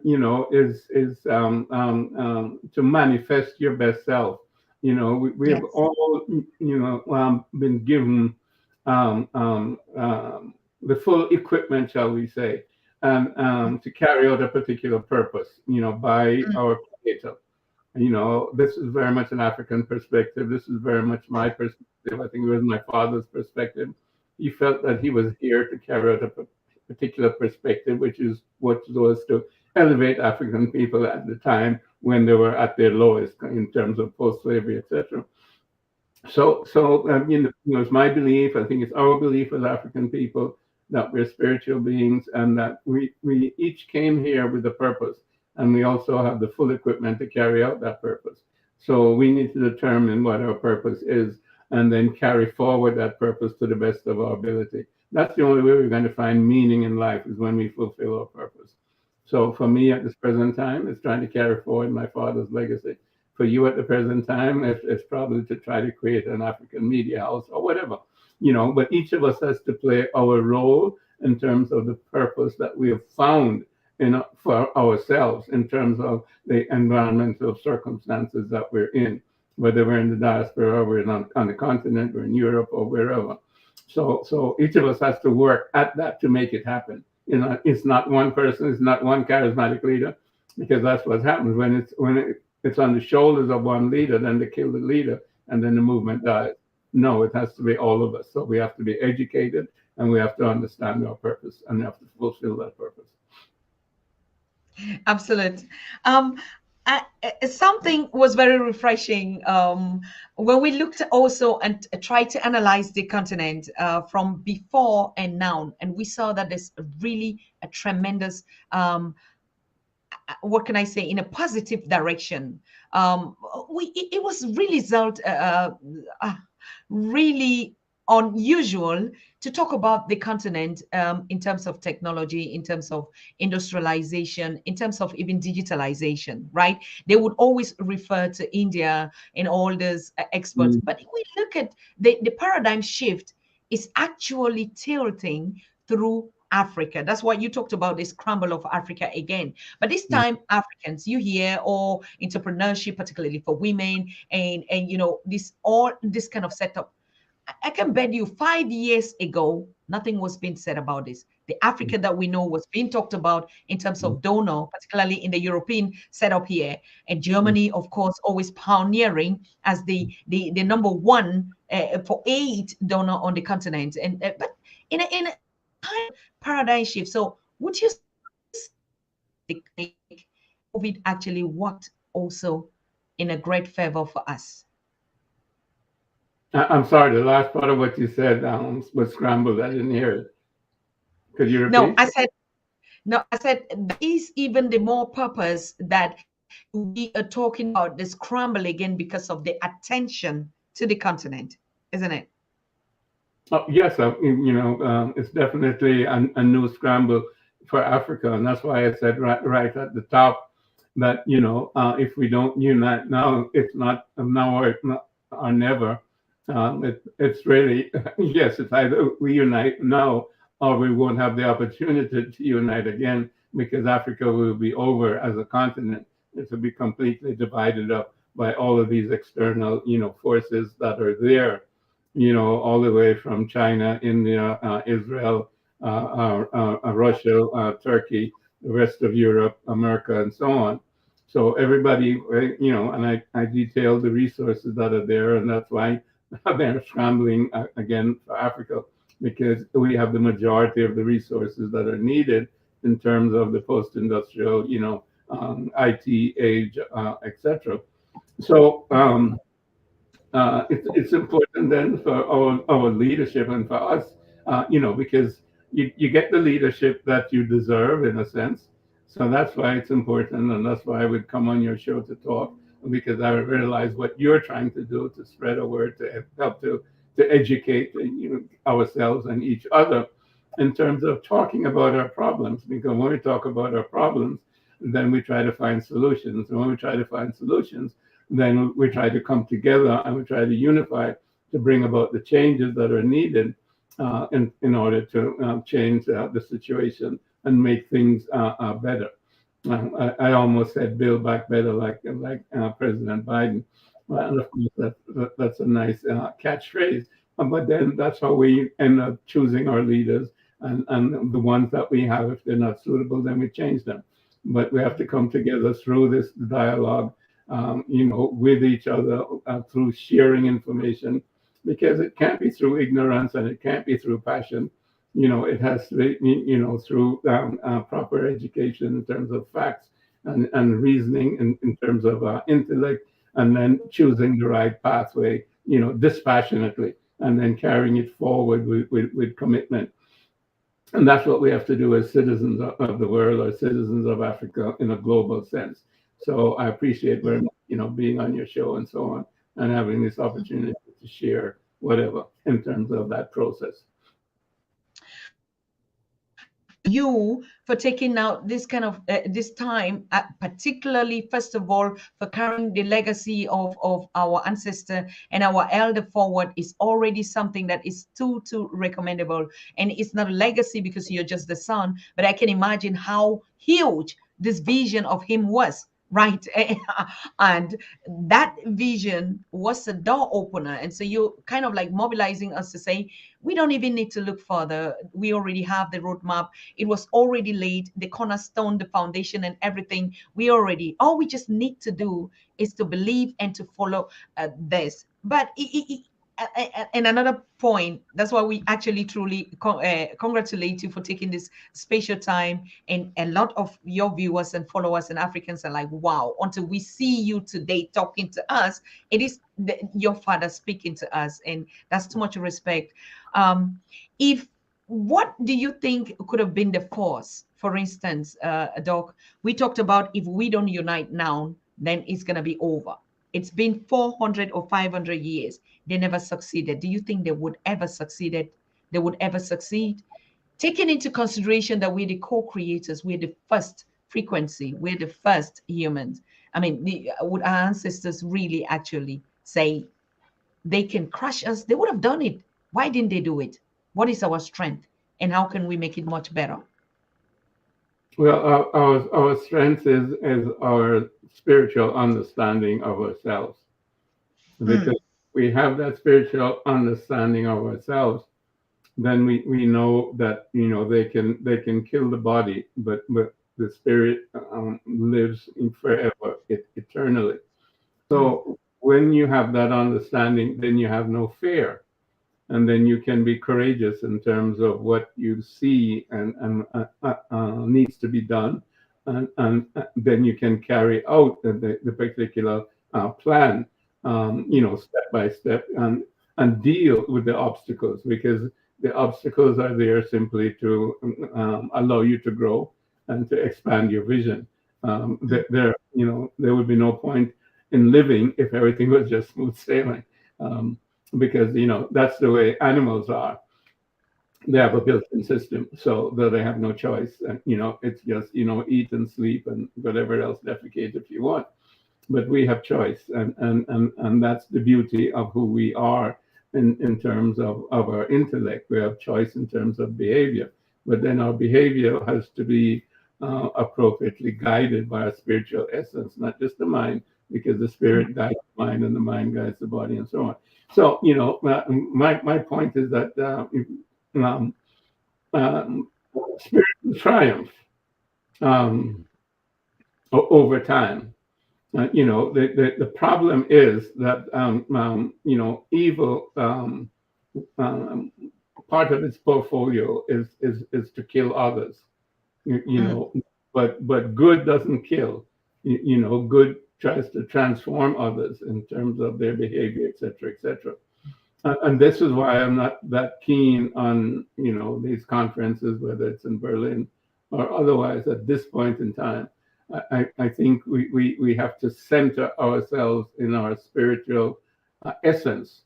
to manifest your best self. We have Yes. all, been given the full equipment, shall we say, and to carry out a particular purpose, by Mm. our Creator. This is very much an African perspective. This is very much my perspective. I think it was my father's perspective. He felt that he was here to carry out a particular perspective, which is what was to elevate African people at the time when they were at their lowest in terms of post-slavery, etc. So, it's my belief. I think it's our belief as African people that we're spiritual beings and that we each came here with a purpose, and we also have the full equipment to carry out that purpose. So we need to determine what our purpose is and then carry forward that purpose to the best of our ability. That's the only way we're going to find meaning in life, is when we fulfill our purpose. So for me at this present time, it's trying to carry forward my father's legacy. For you at the present time, it's probably to try to create an African media house or whatever, but each of us has to play our role in terms of the purpose that we have found for ourselves in terms of the environmental circumstances that we're in, whether we're in the diaspora or we're on the continent, we're in Europe or wherever. So each of us has to work at that to make it happen. It's not one person, it's not one charismatic leader, because that's what happens when it's on the shoulders of one leader, then they kill the leader and then the movement dies. No, it has to be all of us. So we have to be educated and we have to understand our purpose and we have to fulfill that purpose. Absolute. Um, Something was very refreshing when we looked also and tried to analyze the continent from before and now, and we saw that there's really a tremendous, what can I say, in a positive direction. It was really really unusual to talk about the continent in terms of technology, in terms of industrialization, in terms of even digitalization, right? They would always refer to India and all those experts. Mm. But if we look at the paradigm shift is actually tilting through Africa. That's why you talked about this scramble of Africa again. But this Yeah. time, Africans, you hear, or entrepreneurship, particularly for women, and this kind of setup. I can bet you 5 years ago, nothing was being said about this. The Africa that we know was being talked about in terms of donor, particularly in the European setup here. And Germany, of course, always pioneering as the number one for aid donor on the continent. And but in a kind of paradigm shift. So would you say COVID actually worked also in a great favor for us? I'm sorry, the last part of what you said was scrambled. I didn't hear it. Could you No, repeat? I said that is even the more purpose that we are talking about the scramble again because of the attention to the continent, isn't it? Oh, yes, it's definitely a new scramble for Africa, and that's why I said right at the top that if we don't unite now, it's not now or never. It's really yes, it's either we unite now or we won't have the opportunity to unite again because Africa will be over as a continent. It will be completely divided up by all of these external forces that are there, all the way from China, India, Israel, Russia, Turkey, the rest of Europe, America, and so on. So everybody, and I detailed the resources that are there, and that's why they're scrambling again for Africa, because we have the majority of the resources that are needed in terms of the post-industrial, IT age, etc. So it's important then for our leadership and for us, because you get the leadership that you deserve in a sense. So that's why it's important, and that's why I would come on your show to talk, because I realize what you're trying to do to spread a word to help to educate ourselves and each other in terms of talking about our problems. Because when we talk about our problems, then we try to find solutions. And when we try to find solutions, then we try to come together and we try to unify to bring about the changes that are needed in order to change the situation and make things better. I almost said "build back better," like President Biden. Well, and of course, that's a nice catchphrase. But then that's how we end up choosing our leaders, and the ones that we have, if they're not suitable, then we change them. But we have to come together through this dialogue, with each other, through sharing information, because it can't be through ignorance and it can't be through passion. It has to be, through proper education in terms of facts and reasoning in terms of intellect, and then choosing the right pathway, dispassionately, and then carrying it forward with commitment. And that's what we have to do as citizens of the world, or citizens of Africa in a global sense. So I appreciate very much, being on your show and so on, and having this opportunity to share whatever in terms of that process. You for taking out this kind of this time, particularly first of all for carrying the legacy of our ancestor and our elder forward is already something that is too recommendable. And it's not a legacy because you're just the son, but I can imagine how huge this vision of him was, right? And that vision was a door opener, and so you're kind of like mobilizing us to say we don't even need to look further. We already have the roadmap. It was already laid, the cornerstone, the foundation, and everything. All we just need to do is to believe and to follow this. But and another point, that's why we actually truly congratulate you for taking this spatial time. And a lot of your viewers and followers and Africans are like, wow, until we see you today talking to us, it is your father speaking to us. And that's too much respect. If What do you think could have been the cause? For instance, Doc, we talked about if we don't unite now, then it's going to be over. It's been 400 or 500 years. They never succeeded. Do you think they would ever succeeded? They would ever succeed? Taking into consideration that we're the co-creators, we're the first frequency, we're the first humans. I mean, would our ancestors really actually say they can crush us? They would have done it. Why didn't they do it? What is our strength? And how can we make it much better? Well, our strength is our spiritual understanding of ourselves, because we have that spiritual understanding of ourselves, then we know that they can kill the body, but the spirit lives in forever, eternally. So when you have that understanding, then you have no fear, and then you can be courageous in terms of what you see and needs to be done, and then you can carry out the particular plan, step by step, and deal with the obstacles, because The obstacles are there simply to allow you to grow and to expand your vision. There would be no point in living if everything was just smooth sailing, because that's the way animals are. They have a built-in system, so that they have no choice, and it's just eat and sleep and whatever else, defecate if you want. But we have choice, and that's the beauty of who we are in terms of our intellect. We have choice in terms of behavior, but then our behavior has to be appropriately guided by a spiritual essence, not just the mind, because the spirit guides the mind and the mind guides the body and so on. So, my point is that um, spirit will triumph over time. The problem is that evil, part of its portfolio is to kill others. But good doesn't kill. Good tries to transform others in terms of their behavior, etc., etc. And this is why I'm not that keen on these conferences, whether it's in Berlin or otherwise at this point in time. I think we have to center ourselves in our spiritual essence,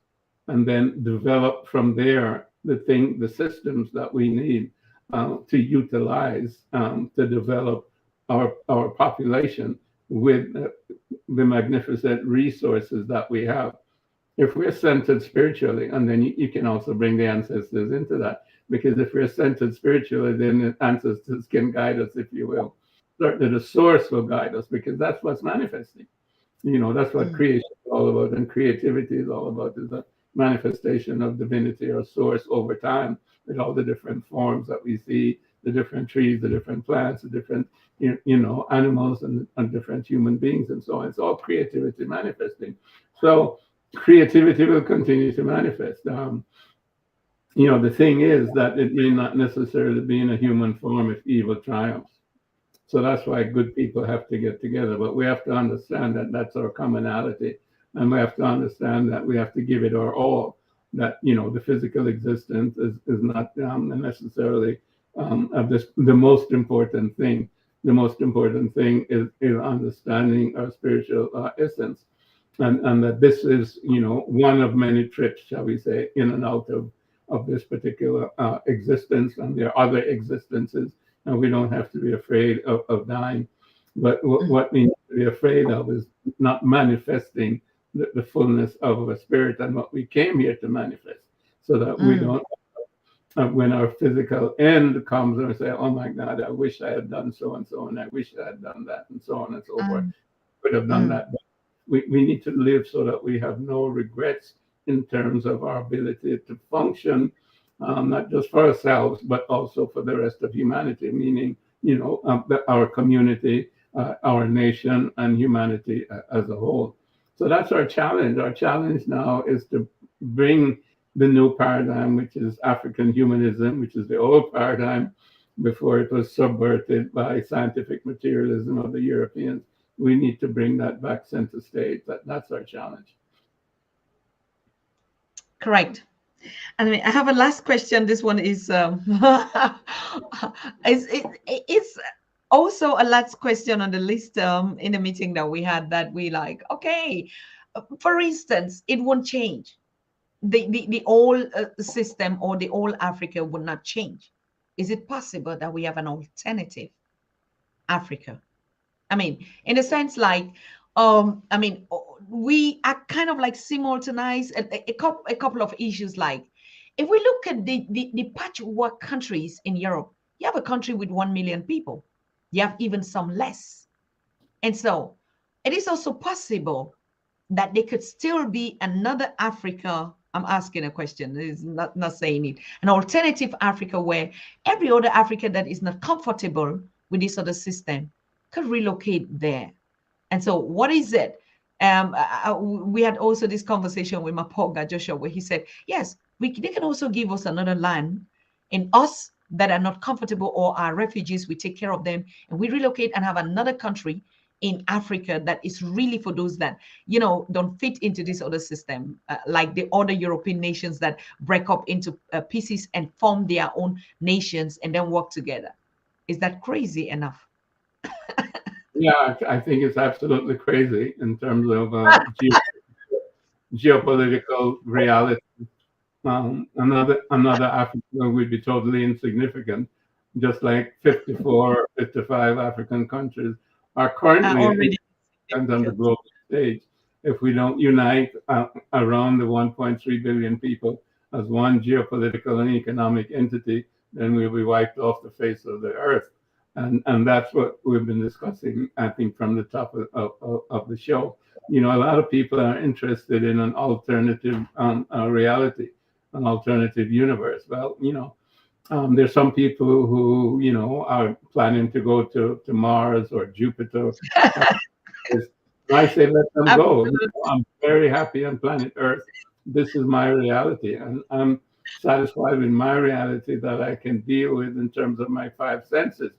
and then develop from there the systems that we need to utilize to develop our population with the magnificent resources that we have. If we're centered spiritually, and then you can also bring the ancestors into that, because if we're centered spiritually, then the ancestors can guide us, if you will. Certainly the source will guide us, because that's what's manifesting. That's what creation is all about, and creativity is all about, is a manifestation of divinity or source over time, with all the different forms that we see, the different trees, the different plants, the different animals, and different human beings, and so on. It's all creativity manifesting. So creativity will continue to manifest. The thing is that it may not necessarily be in a human form if evil triumphs. So that's why good people have to get together. But we have to understand that that's our commonality. And we have to understand that we have to give it our all. That, the physical existence is not necessarily the most important thing. The most important thing is understanding our spiritual essence. And that this is, one of many trips, shall we say, in and out of this particular existence. And there are other existences, and we don't have to be afraid of dying. But what we need to be afraid of is not manifesting the fullness of a spirit and what we came here to manifest, so that we don't, when our physical end comes, and we say, oh my God, I wish I had done so and so, and I wish I had done that, and so on and so forth. Could have done that. But we need to live so that we have no regrets in terms of our ability to function, not just for ourselves, but also for the rest of humanity, meaning, our community, our nation, and humanity as a whole. So that's our challenge. Our challenge now is to bring the new paradigm, which is African humanism, which is the old paradigm before it was subverted by scientific materialism of the Europeans. We need to bring that back center stage. That's our challenge. Correct. And I have a last question. This one is it's also a last question on the list in the meeting that we had, that we like, okay, for instance, it won't change. The old system or the old Africa would not change. Is it possible that we have an alternative Africa? I mean, in a sense, like, we are kind of like simultaneous a couple of issues. Like, if we look at the patchwork countries in Europe, you have a country with 1 million people. You have even some less. And so it is also possible that there could still be another Africa. I'm asking a question. It's not saying it. An alternative Africa where every other Africa that is not comfortable with this other system could relocate there. And so what is it? We had also this conversation with Mapoga Joshua, where he said, yes, they can also give us another land, and us that are not comfortable or are refugees, we take care of them and we relocate and have another country in Africa that is really for those that, don't fit into this other system, like the other European nations that break up into pieces and form their own nations and then work together? Is that crazy enough? Yeah, I think it's absolutely crazy in terms of geopolitical reality. Another Africa would be totally insignificant, just like 54 or 55 African countries are currently Already on the significant. global stage. If we don't unite around the 1.3 billion people as one geopolitical and economic entity, then we'll be wiped off the face of the earth. And that's what we've been discussing, I think, from the top of the show. A lot of people are interested in an alternative reality, an alternative universe. Well, there's some people who, are planning to go to Mars or Jupiter. I say let them go. Absolutely. I'm very happy on planet Earth. This is my reality, and I'm satisfied with my reality that I can deal with in terms of my five senses.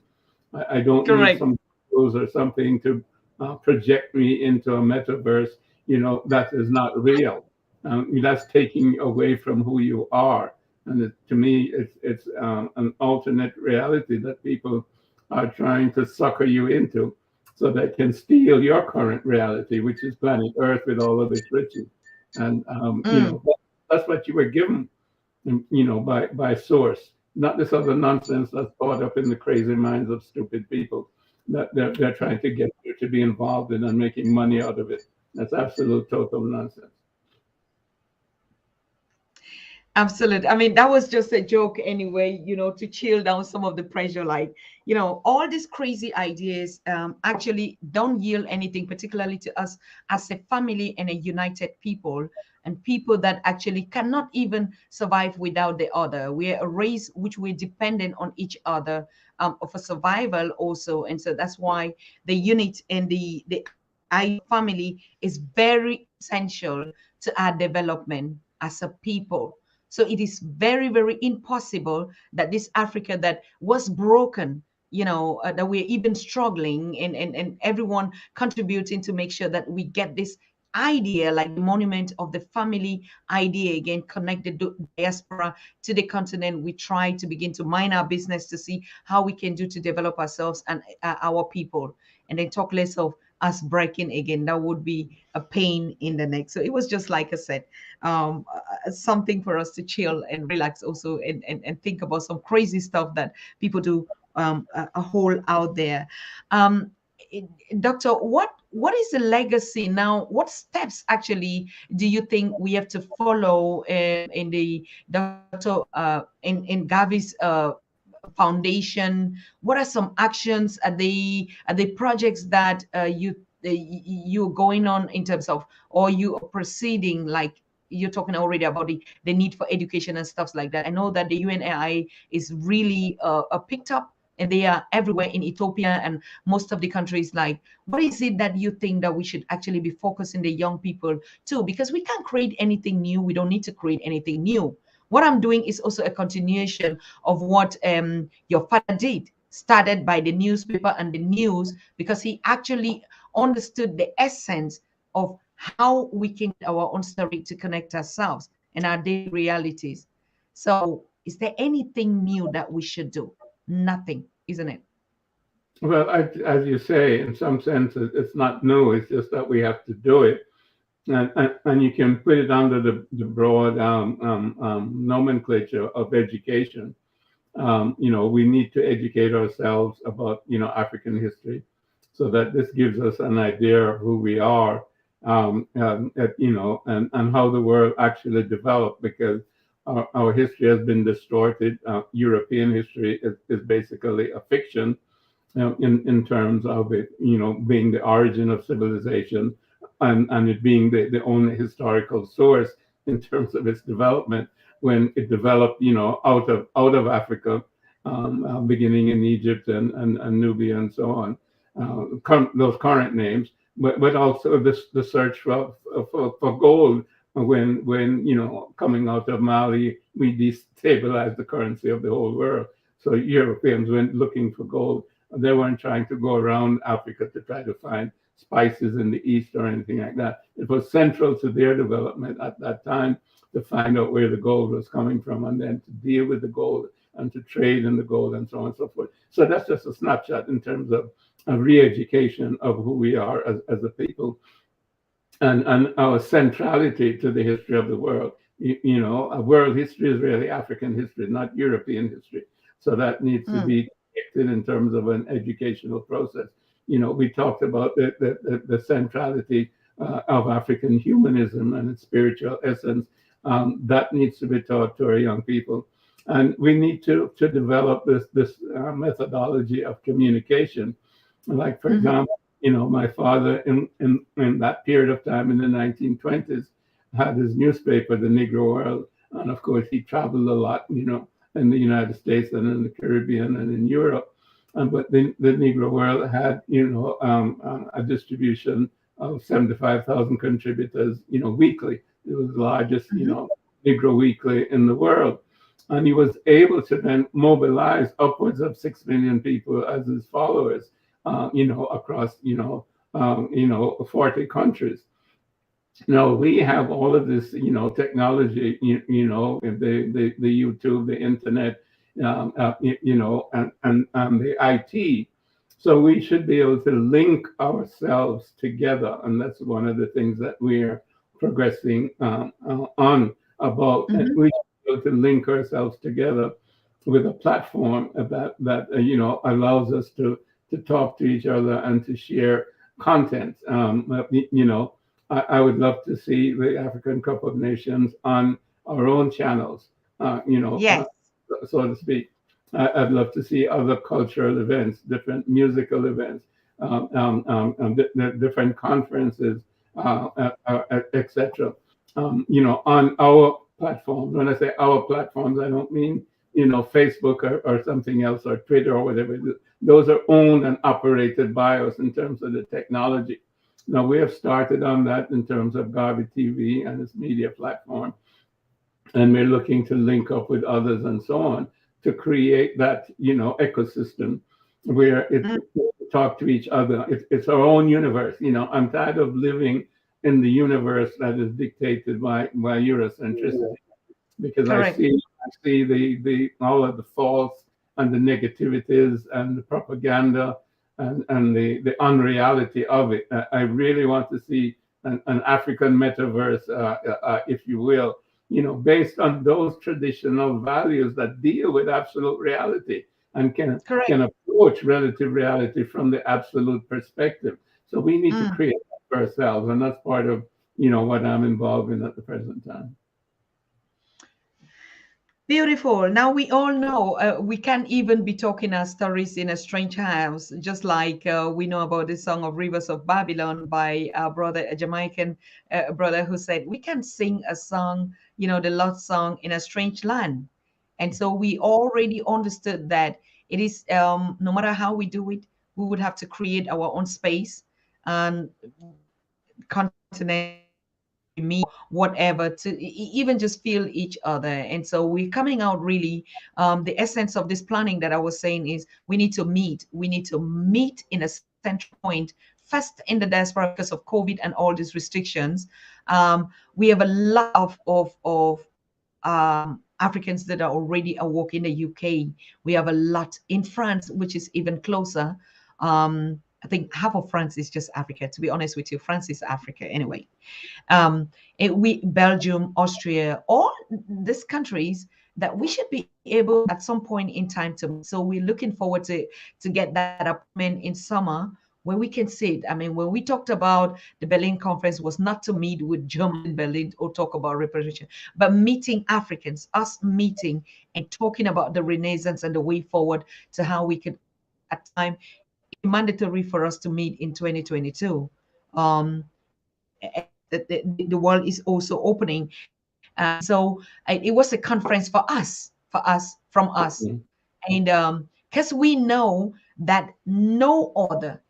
I don't need Correct. some tools or something to project me into a metaverse. That is not real. That's taking away from who you are, and to me, it's an alternate reality that people are trying to sucker you into so they can steal your current reality, which is planet Earth with all of its riches. And Mm. that's what you were given, by source, not this other nonsense that's caught up in the crazy minds of stupid people that they're trying to get you to be involved in and making money out of it. That's absolute total nonsense. Absolutely. I mean, that was just a joke anyway, to chill down some of the pressure. Like, all these crazy ideas actually don't yield anything, particularly to us as a family and a united people, and people that actually cannot even survive without the other. We're a race which we're dependent on each other for survival also. And so that's why the unit and the idea of family is very essential to our development as a people. So it is very, very impossible that this Africa that was broken, that we're even struggling, and everyone contributing to make sure that we get this idea, like the monument of the family idea again, connect the diaspora to the continent. We try to begin to mind our business to see how we can do to develop ourselves and our people, and then talk less of us breaking again. That would be a pain in the neck. So it was just like I said, something for us to chill and relax also, and think about some crazy stuff that people do a whole out there. um Doctor, what is the legacy now? What steps actually do you think we have to follow in the Doctor in Garvey's foundation? What are some actions? Are they projects that you're going on in terms of, or you are proceeding, like you're talking already about the need for education and stuff like that? I know that the UNAI is really picked up, and they are everywhere in Ethiopia and most of the countries. Like, what is it that you think that we should actually be focusing the young people too? Because we can't create anything new. We don't need to create anything new. What I'm doing is also a continuation of what your father did, started by the newspaper and the news, because he actually understood the essence of how we can get our own story to connect ourselves and our daily realities. So, is there anything new that we should do? Nothing, isn't it? Well, as you say, in some sense, it's not new. It's just that we have to do it. And you can put it under the broad nomenclature of education. We need to educate ourselves about, African history, so that this gives us an idea of who we are, and how the world actually developed, because our history has been distorted. European history is basically a fiction, in terms of it, being the origin of civilization, and it being the only historical source in terms of its development, when it developed, out of Africa, beginning in Egypt and Nubia and so on, those current names, but also the search for gold, when coming out of Mali, we destabilized the currency of the whole world. So Europeans went looking for gold, They weren't trying to go around Africa to try to find spices in the East or anything like that. It was central to their development at that time to find out where the gold was coming from and then to deal with the gold and to trade in the gold and so on and so forth. So that's just a snapshot in terms of a re-education of who we are as a people and our centrality to the history of the world. You know, a world history is really African history, not European history. So that needs to be connected in terms of an educational process. You know, we talked about the centrality of African humanism and its spiritual essence. That needs to be taught to our young people. And we need to develop this methodology of communication. Like, for example, you know, my father in that period of time in the 1920s had his newspaper, The Negro World. And of course, he traveled a lot, you know, in the United States and in the Caribbean and in Europe. But the Negro World had, you know, a distribution of 75,000 contributors, you know, weekly. It was the largest, you know, Negro weekly in the world. And he was able to then mobilize upwards of 6 million people as his followers, you know, across, 40 countries. Now we have all of this, you know, technology, you know, the YouTube, the internet, you know, and the IT. So we should be able to link ourselves together, and that's one of the things that we're progressing on about. And we should be able to link ourselves together with a platform that you know, allows us to talk to each other and to share content. You know, I would love to see the African Cup of Nations on our own channels, you know, so to speak. I'd love to see other cultural events, different musical events, different conferences, etc. You know, on our platforms. When I say our platforms, I don't mean, you know, Facebook or something else or Twitter or whatever. Those are owned and operated by us in terms of the technology. Now, we have started on that in terms of Garvey TV and its media platform, and we're looking to link up with others and so on to create that, you know, ecosystem where it talk to each other. It's our own universe. You know, I'm tired of living in the universe that is dictated by Eurocentricity, because I see the all of the faults and the negativities and the propaganda and the unreality of it. I really want to see an African metaverse, if you will, you know, based on those traditional values that deal with absolute reality and can approach relative reality from the absolute perspective. So we need to create that for ourselves, and that's part of, you know, what I'm involved in at the present time. Beautiful. Now we all know we can't even be talking our stories in a strange house, just like we know about the song of Rivers of Babylon by our brother, a Jamaican brother, who said, we can sing a song, you know, the Lord's song in a strange land. And so we already understood that it is, no matter how we do it, we would have to create our own space and continent whatever to even just feel each other. And so we're coming out really, the essence of this planning that I was saying is we need to meet in a central point first in the diaspora because of COVID and all these restrictions. We have a lot of Africans that are already at work in the UK. We have a lot in France, which is even closer. I think half of France is just Africa, to be honest with you. France is Africa anyway. Belgium, Austria, all these countries that we should be able at some point in time to. So we're looking forward to get that appointment in summer where we can sit. I mean, when we talked about the Berlin conference was not to meet with German in Berlin or talk about representation, but meeting Africans, us meeting and talking about the Renaissance and the way forward to how we could at time mandatory for us to meet in 2022. The world is also opening. So it was a conference for us, from us. And because we know that no other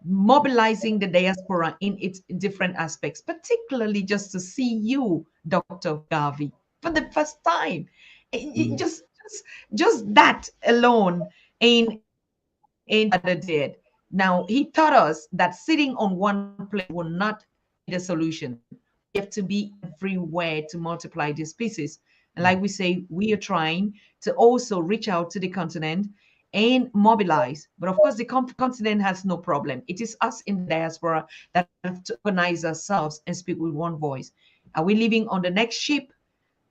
mobilizing the diaspora in its different aspects, particularly just to see you, Dr. Garvey, for the first time. Just that alone. And and Father did. Now, he taught us that sitting on one place will not be the solution. We have to be everywhere to multiply these pieces. And like we say, we are trying to also reach out to the continent and mobilize. But of course, the continent has no problem. It is us in the diaspora that have to organize ourselves and speak with one voice. Are we living on the next ship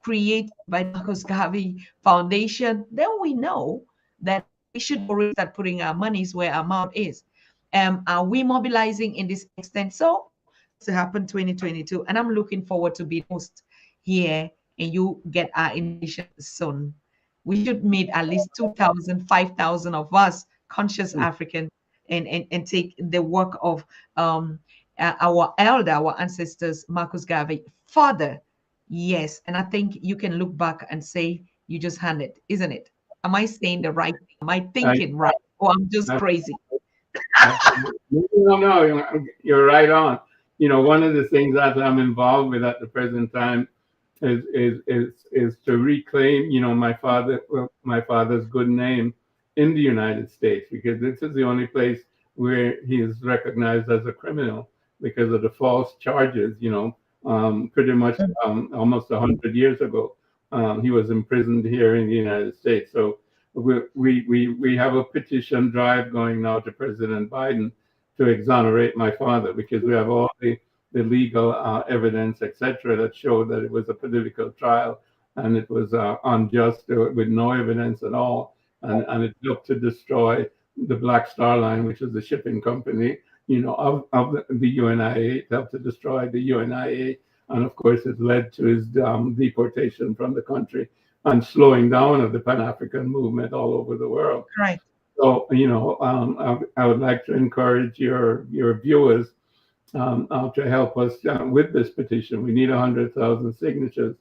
created by the Marcus Garvey Foundation? Then we know that we should already start putting our monies where our mouth is. Are we mobilizing in this extent? So that's to happen 2022. And I'm looking forward to being host here and you get our invitation soon. We should meet at least 2,000, 5,000 of us, conscious African, and take the work of our elder, our ancestors, Marcus Garvey, father. Yes. And I think you can look back and say, you just hand it, isn't it? Am I saying the right thing? Am I I, thinking right? Or I'm just I, crazy? no, you're right on. One of the things that I'm involved with at the present time is to reclaim, my father's good name in the United States, because this is the only place where he is recognized as a criminal because of the false charges. Pretty much almost 100 years ago, he was imprisoned here in the United States. So we have a petition drive going now to President Biden to exonerate my father, because we have all the legal evidence, etc., that showed that it was a political trial and it was unjust with no evidence at all. And it helped to destroy the Black Star Line, which is the shipping company, of the UNIA. It helped to destroy the UNIA. And of course, it led to his deportation from the country and slowing down of the Pan-African movement all over the world. Right. So, I would like to encourage your viewers to help us with this petition. We need 100,000 signatures.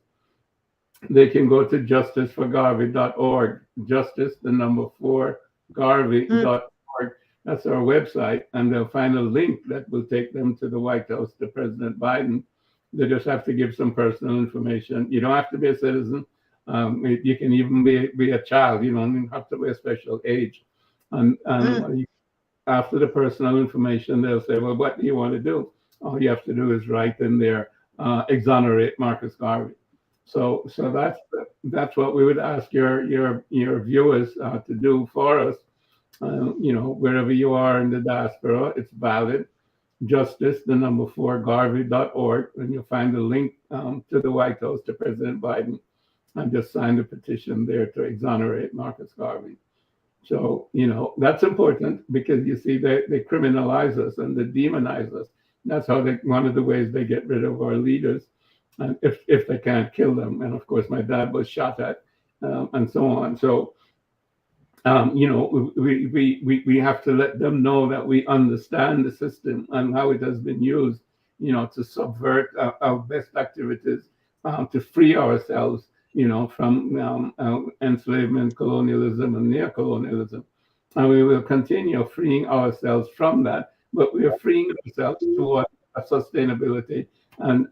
They can go to justiceforgarvey.org, justice, the number 4, garvey.org. That's our website. And they'll find a link that will take them to the White House, to President Biden. They just have to give some personal information. You don't have to be a citizen. You can even be a child. You don't even have to be a special age. And after the personal information, they'll say, well, what do you want to do? All you have to do is write in there, exonerate Marcus Garvey. So that's what we would ask your viewers to do for us. Wherever you are in the diaspora, it's valid. Justice, the number 4, garvey.org, and you'll find the link to the White House, to President Biden, and just sign the petition there to exonerate Marcus Garvey. So, that's important, because you see, they criminalize us and they demonize us. That's how one of the ways they get rid of our leaders, and if they can't kill them. And of course, my dad was shot at, and so on. So, we have to let them know that we understand the system and how it has been used, to subvert our best activities, to free ourselves, from enslavement, colonialism, and neocolonialism. And we will continue freeing ourselves from that, but we are freeing ourselves toward sustainability and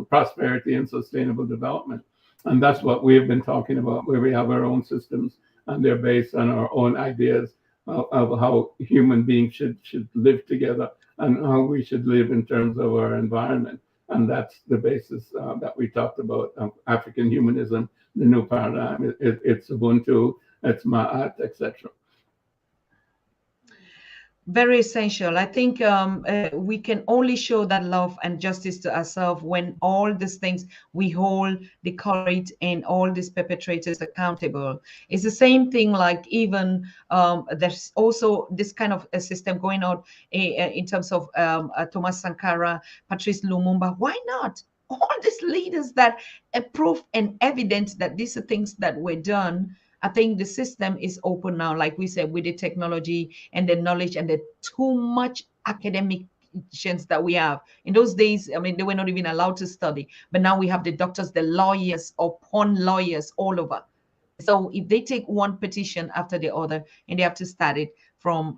prosperity and sustainable development. And that's what we've been talking about, where we have our own systems and they're based on our own ideas of how human beings should live together and how we should live in terms of our environment. And that's the basis that we talked about, African humanism, the new paradigm. It's Ubuntu, it's Ma'at, etc. Very essential. I think we can only show that love and justice to ourselves when all these things, we hold the culprit and all these perpetrators accountable. It's the same thing, like even there's also this kind of a system going on in terms of Thomas Sankara, Patrice Lumumba. Why not? All these leaders that proof and evidence that these are things that were done. I think the system is open now, like we said, with the technology and the knowledge and the too much academic that we have. In those days, I mean, they were not even allowed to study, but now we have the doctors, the lawyers, upon lawyers all over. So if they take one petition after the other, and they have to start it from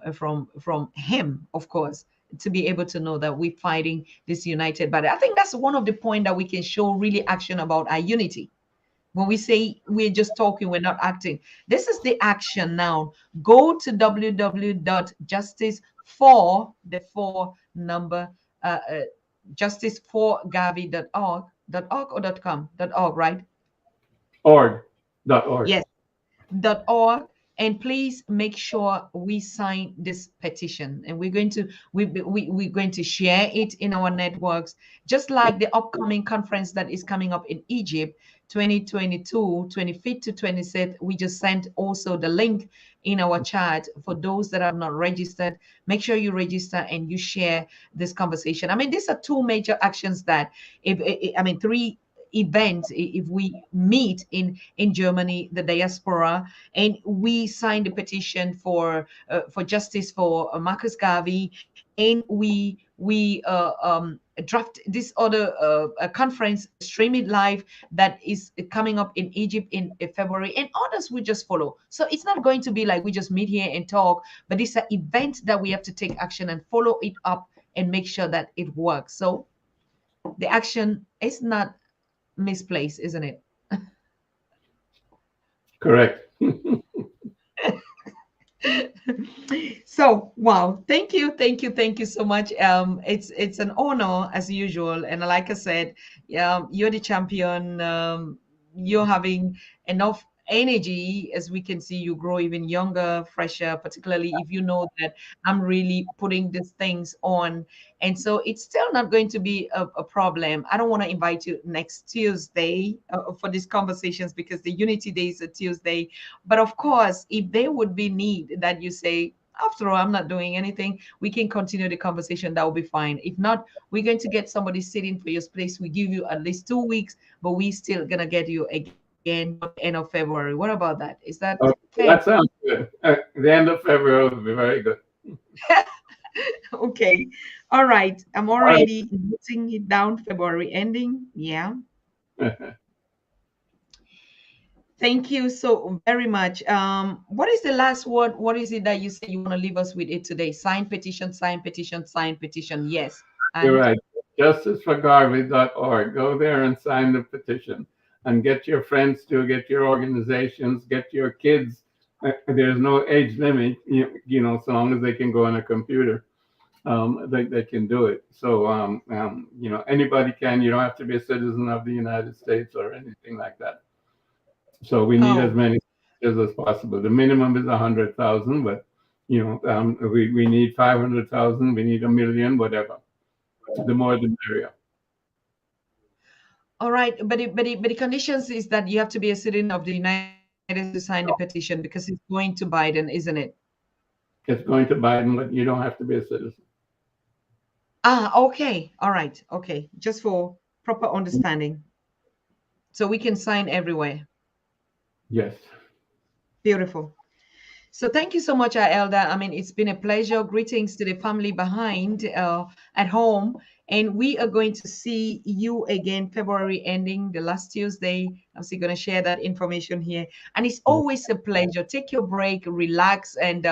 him, of course, to be able to know that we're fighting this united. But I think that's one of the points that we can show really action about our unity. When we say we're just talking, we're not acting. This is the action now. Go to www.justice4, the four number, justice4garvey.org, or .com, .org, right? Org.org. Yes, .org. And please make sure we sign this petition, and we're going to share it in our networks, just like the upcoming conference that is coming up in Egypt, 2022, 25th to 26th. We just sent also the link in our chat. For those that have not registered, make sure you register and you share this conversation. I mean, these are two major actions that, if I mean, three events. If we meet in Germany, the diaspora, and we signed a petition for justice for Marcus Garvey, and we draft this other conference, stream it live, that is coming up in Egypt in February, and others will just follow. So it's not going to be like we just meet here and talk, but it's an event that we have to take action and follow it up and make sure that it works. So the action is not misplaced, isn't it? Correct. So wow, thank you so much. It's an honor as usual, and like I said, you're the champion. You're having enough energy. As we can see, you grow even younger, fresher, particularly if you know that I'm really putting these things on. And so it's still not going to be a problem. I don't want to invite you next Tuesday for these conversations, because the Unity Day is a Tuesday. But of course, if there would be need that you say, after all, I'm not doing anything, we can continue the conversation. That will be fine. If not, we're going to get somebody sitting for your place. We give you at least 2 weeks, but we still gonna get you again before the end of February. What about that? Is that Okay, fair? that sounds good. The end of February will be very good. Okay. All right. I'm All already noting it down. February ending. Yeah. right. Thank you so very much. What is the last word? What is it that you say you want to leave us with it today? Sign petition, sign petition, sign petition. Yes. You're And right. Justiceforgarvey.org. Go there and sign the petition, and get your friends to, get your organizations, get your kids. There's no age limit, so long as they can go on a computer, they can do it. So, anybody can. You don't have to be a citizen of the United States or anything like that. So we need as oh, many as possible. The minimum is 100,000, but we need 500,000. We need 1 million, whatever. The more, the merrier. all right. But the conditions is that you have to be a citizen of the United States to sign the petition, because it's going to Biden, isn't it? It's going to Biden, but you don't have to be a citizen. Ah, okay. All right. Okay. Just for proper understanding. So we can sign everywhere. Yes. Beautiful. So thank you so much, Elder. I mean, it's been a pleasure. Greetings to the family behind at home. And we are going to see you again February ending, the last Tuesday. I'm still going to share that information here. And it's always a pleasure. Take your break, relax, and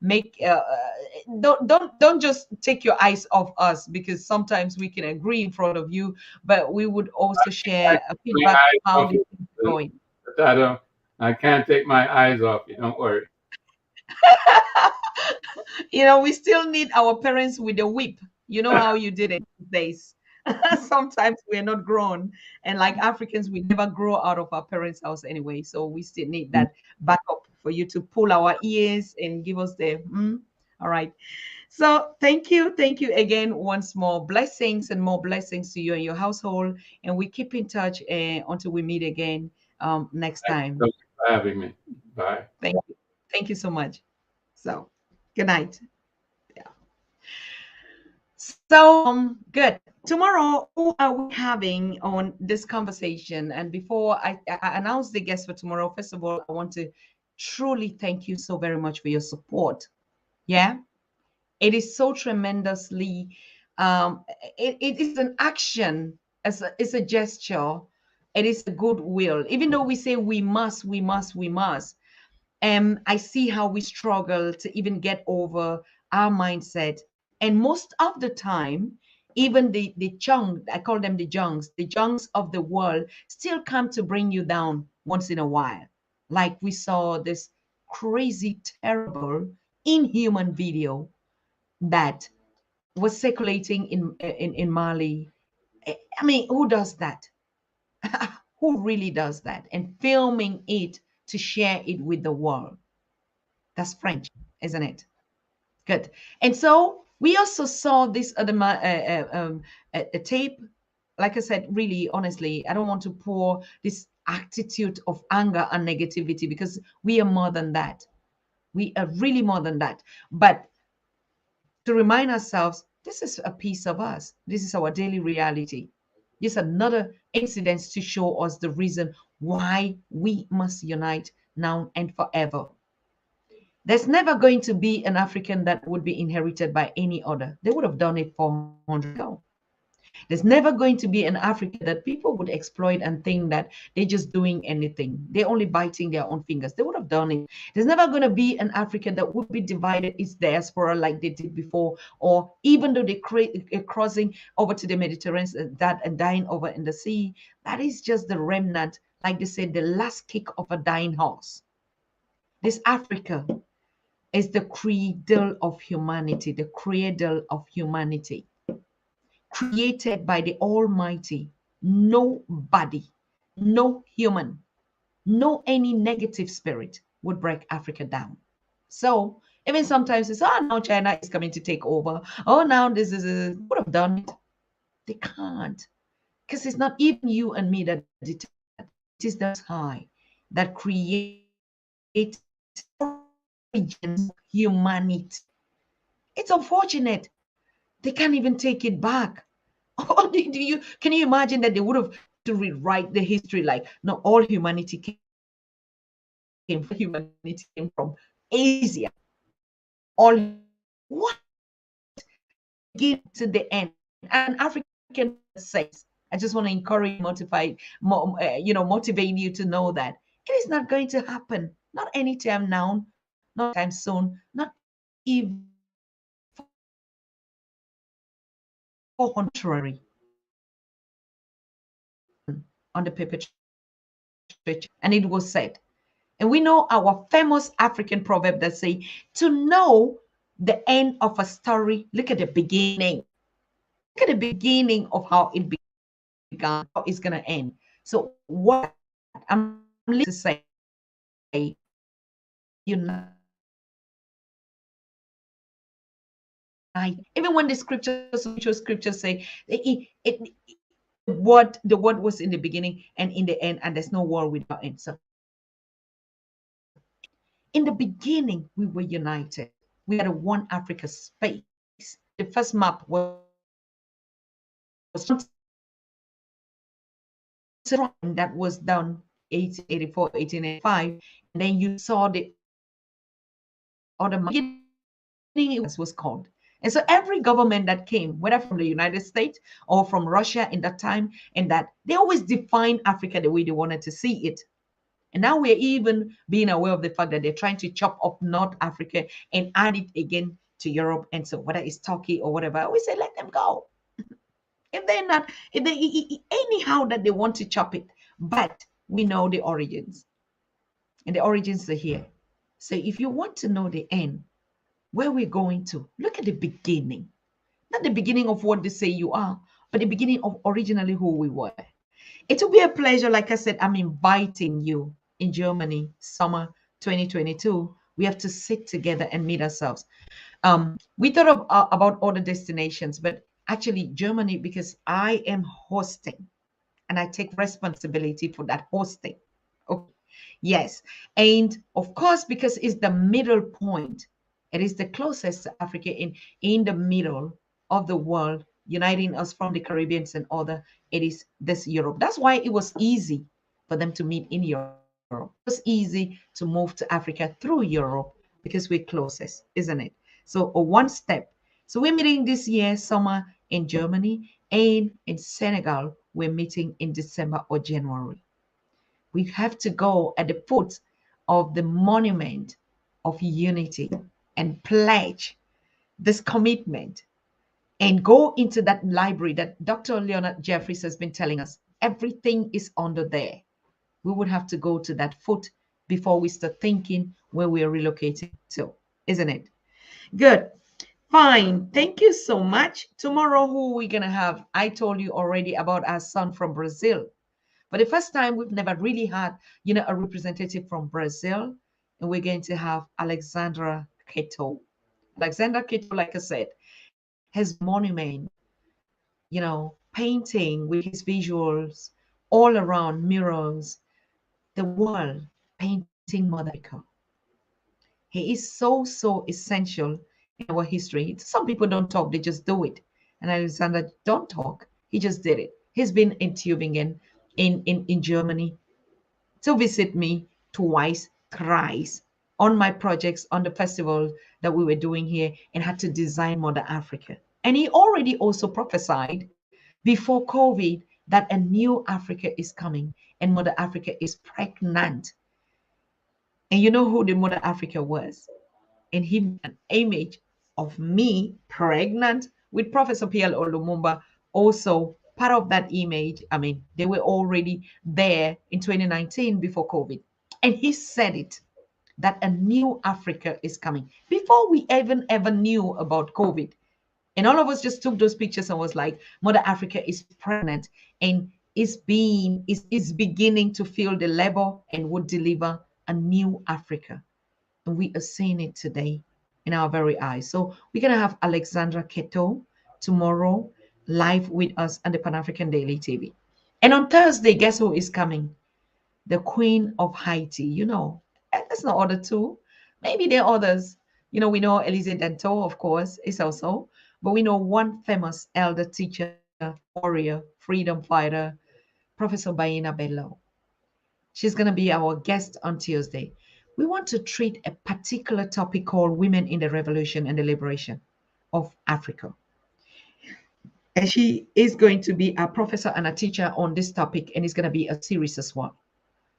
make don't just take your eyes off us, because sometimes we can agree in front of you, but we would also I share a take my feedback eyes how off the you. things are going. But I can't take my eyes off you. Don't worry. We still need our parents with a whip. You know how you did it these days. Sometimes we're not grown, and like Africans, we never grow out of our parents' house anyway. So we still need that backup for you to pull our ears and give us the. All right. So thank you again once more. Blessings and more blessings to you and your household, and we keep in touch until we meet again next Thank you time. so much for having me. Bye. Thank you so much. So good night. Yeah. So good. Tomorrow, who are we having on this conversation? And before I announce the guest for tomorrow, first of all, I want to truly thank you so very much for your support. Yeah, it is so tremendously. It is an action, it's a gesture. It is a goodwill. Even though we say we must, we must, we must. I see how we struggle to even get over our mindset. And most of the time, even the chung, I call them the junks of the world still come to bring you down once in a while. Like we saw this crazy, terrible, inhuman video that was circulating in Mali. I mean, who does that? Who really does that? And filming it to share it with the world. That's French, isn't it? Good. And so we also saw this other a tape. Like I said, really, honestly, I don't want to pour this attitude of anger and negativity because we are more than that. We are really more than that. But to remind ourselves, this is a piece of us. This is our daily reality. Just another incident to show us the reason why we must unite now and forever. There's never going to be an African that would be inherited by any other. They would have done it 400 ago. There's never going to be an Africa that people would exploit and think that they're just doing anything. They're only biting their own fingers. They would have done it. There's never going to be an Africa that would be divided its diaspora like they did before, or even though they create crossing over to the Mediterranean that and dying over in the sea. That is just the remnant, like they said, the last kick of a dying horse. This Africa is the cradle of humanity, the cradle of humanity, created by the Almighty. Nobody, no human, no any negative spirit would break Africa down. So even sometimes it's, oh, now China is coming to take over. Oh, now this is would have done it. They can't, because it's not even you and me that determine that. It is the Most High that creates humanity. It's unfortunate they can't even take it back. Oh, do you can you imagine that they would have to rewrite the history like no, all humanity came from Asia. All what get to the end. And African says, I just want to encourage, motivate, motivate you to know that it is not going to happen. Not anytime now, not time soon, not even contrary on the perpetrator. And it was said. And we know our famous African proverb that say, to know the end of a story, look at the beginning. Look at the beginning of how it began, how it's going to end. So what I'm to say, unite. Even when the scriptures say the word was in the beginning and in the end, and there's no war without end. So in the beginning, we were united. We had a one Africa space. The first map was that was done 1884, 1885. And then you saw the other beginning it was called. And so every government that came, whether from the United States or from Russia in that time, and that they always defined Africa the way they wanted to see it. And now we're even being aware of the fact that they're trying to chop up North Africa and add it again to Europe. And so whether it's Turkey or whatever, we say, let them go. If they're not, if they anyhow that they want to chop it, but we know the origins. And the origins are here. So if you want to know the end, where we're going to, look at the beginning. Not the beginning of what they say you are, but the beginning of originally who we were. It will be a pleasure. Like I said, I'm inviting you in Germany, summer 2022. We have to sit together and meet ourselves. We thought of, about other destinations, but actually Germany, because I am hosting and I take responsibility for that hosting. Okay. Yes. And of course, because it's the middle point, it is the closest to Africa in the middle of the world, uniting us from the Caribbean and other. It is this Europe. That's why it was easy for them to meet in Europe. It was easy to move to Africa through Europe because we're closest, isn't it? So a one step. So we're meeting this year, summer in Germany, and in Senegal, we're meeting in December or January. We have to go at the foot of the monument of unity and pledge this commitment and go into that library that Dr. Leonard Jeffries has been telling us, everything is under there. We would have to go to that foot before we start thinking where we are relocating to, isn't it? Good. Fine. Thank you so much. Tomorrow, who are we going to have? I told you already about our son from Brazil. For the first time, we've never really had, a representative from Brazil. And we're going to have Alexandra Keto. Alexandra Keto, like I said, has monument, painting with his visuals all around mirrors, the wall, painting Mother Africa. He is so essential in our history. Some people don't talk, they just do it. And Alexander don't talk. He just did it. He's been in Tübingen, in Germany, to visit me twice, thrice on my projects, on the festival that we were doing here, and had to design Mother Africa. And he already also prophesied before COVID that a new Africa is coming and Mother Africa is pregnant. And you know who the Mother Africa was? And him an image of me pregnant with Professor P.L. Lumumba, also part of that image. I mean, they were already there in 2019 before COVID. And he said it, that a new Africa is coming before we even ever knew about COVID. And all of us just took those pictures and was like, Mother Africa is pregnant and is beginning to feel the labor and would deliver a new Africa. And we are seeing it today in our very eyes. So we're going to have Alexandra Keto tomorrow live with us on the Pan African Daily TV. And on Thursday, guess who is coming? The Queen of Haiti. That's not other two. Maybe there are others. We know Elise Dento, of course, is also, but we know one famous elder teacher, warrior, freedom fighter, Professor Baina Bello. She's going to be our guest on Tuesday. We want to treat a particular topic called Women in the Revolution and the Liberation of Africa. And she is going to be a professor and a teacher on this topic, and it's going to be a series as well.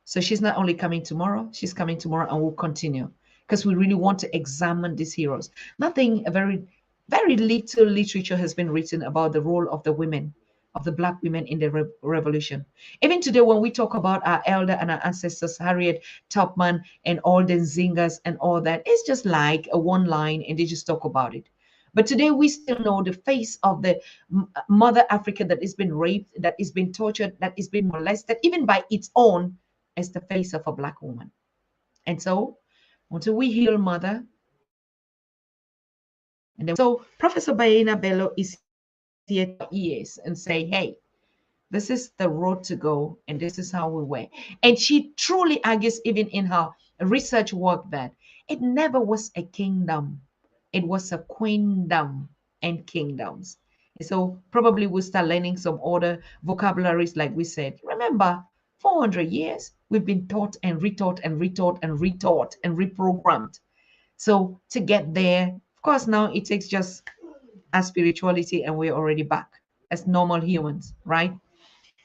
So she's not only coming tomorrow, she's coming tomorrow and we'll continue because we really want to examine these heroes. A very little literature has been written about the role of the women, of the Black women in the revolution. Even today, when we talk about our elder and our ancestors, Harriet Tubman and all the Nzingas and all that, it's just like a one line and they just talk about it. But today we still know the face of the Mother Africa that has been raped, that has been tortured, that has been molested, even by its own, as the face of a Black woman. And so until we heal Mother, and then so Professor Baena Bello is here to ears and say, hey, this is the road to go, and this is how we went. And she truly argues, even in her research work, that it never was a kingdom. It was a queendom and kingdoms. And so probably we'll start learning some other vocabularies, like we said. Remember, 400 years, we've been taught and retaught and retaught and retaught and reprogrammed. So to get there, of course, now it takes just our spirituality, and we're already back as normal humans, right?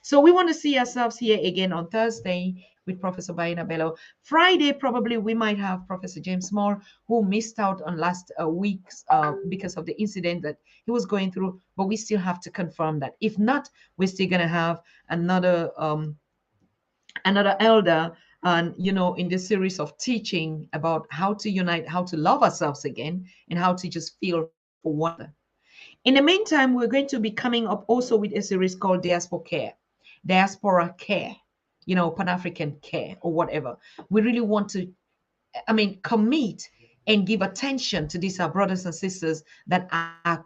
So we want to see ourselves here again on Thursday with Professor Baina Bello. Friday, probably we might have Professor James Small, who missed out on last week's because of the incident that he was going through, but we still have to confirm that. If not, we're still going to have another elder, and in this series of teaching about how to unite, how to love ourselves again, and how to just feel for one another. In the meantime, we're going to be coming up also with a series called Diaspora Care, Pan-African Care or whatever. We really want to, commit and give attention to these, our brothers and sisters that are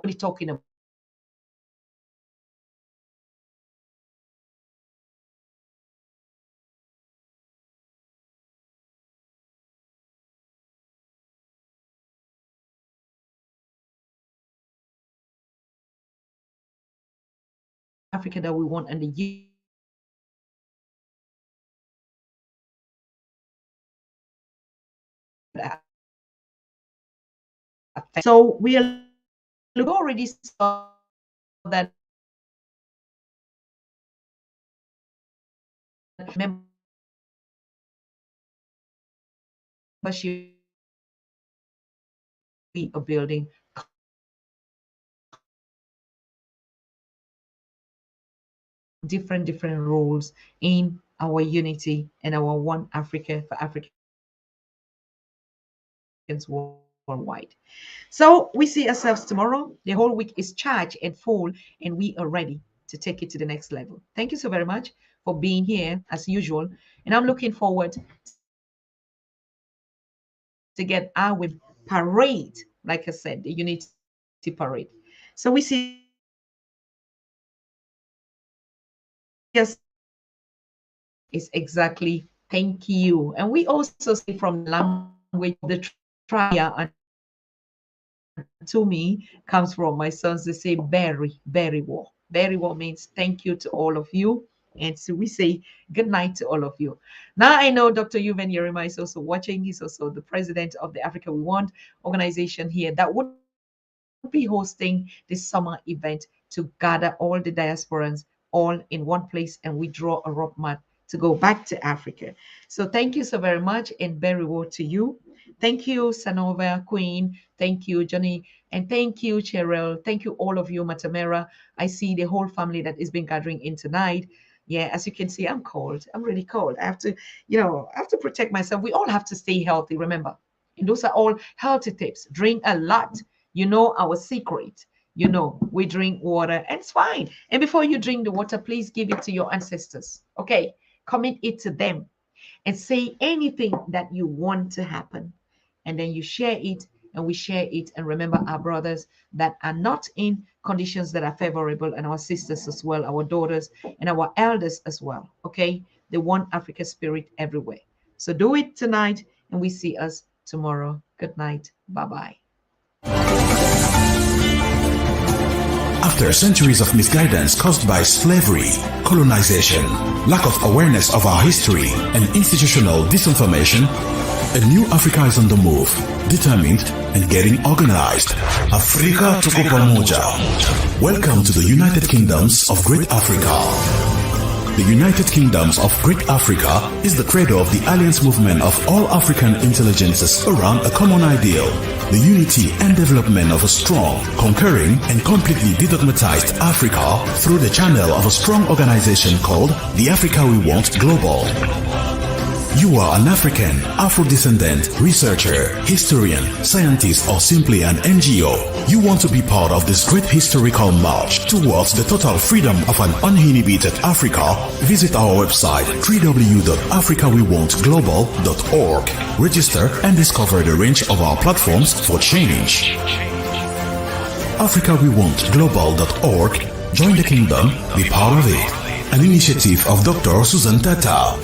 really talking about Africa that we want, and the so we already saw that membership we are building different roles in our unity and our one Africa for Africans worldwide. So we see ourselves tomorrow. The whole week is charged and full, and we are ready to take it to the next level. Thank you so very much for being here as usual. And I'm looking forward to get our parade, like I said, the unity parade. So we see is exactly thank you. And we also see from language the trier and to me comes from my sons. They say very well. Very well means thank you to all of you. And so we say good night to all of you. Now I know Dr. Yuven Yerima is also watching. He's also the president of the Africa We Want organization here that would be hosting this summer event to gather all the diasporans all in one place, and we draw a roadmap to go back to Africa. So thank you so very much, and very well to you. Thank you, Sanova Queen. Thank you, Johnny. And thank you, Cheryl. Thank you, all of you, Matamera. I see the whole family that has been gathering in tonight. Yeah, as you can see, I'm cold. I'm really cold. I have to, I have to protect myself. We all have to stay healthy, remember. And those are all healthy tips. Drink a lot. You know our secret. We drink water, and it's fine. And before you drink the water, please give it to your ancestors. Okay, commit it to them and say anything that you want to happen. And then you share it, and we share it. And remember our brothers that are not in conditions that are favorable, and our sisters as well, our daughters and our elders as well. Okay, they want Africa spirit everywhere. So do it tonight, and we see us tomorrow. Good night. Bye-bye. After centuries of misguidance caused by slavery, colonization, lack of awareness of our history, and institutional disinformation, a new Africa is on the move, determined and getting organized. Afrika tuko pamoja. Welcome to the United Kingdoms of Great Africa. The United Kingdoms of Great Africa is the credo of the alliance movement of all African intelligences around a common ideal, the unity and development of a strong, conquering, and completely dedogmatized Africa through the channel of a strong organization called the Africa We Want Global. You are an African, Afro-descendant, researcher, historian, scientist, or simply an NGO. You want to be part of this great historical march towards the total freedom of an uninhibited Africa? Visit our website www.africawewantglobal.org. Register and discover the range of our platforms for change. AfricaWeWantGlobal.org. Join the kingdom, be part of it. An initiative of Dr. Susan Tata.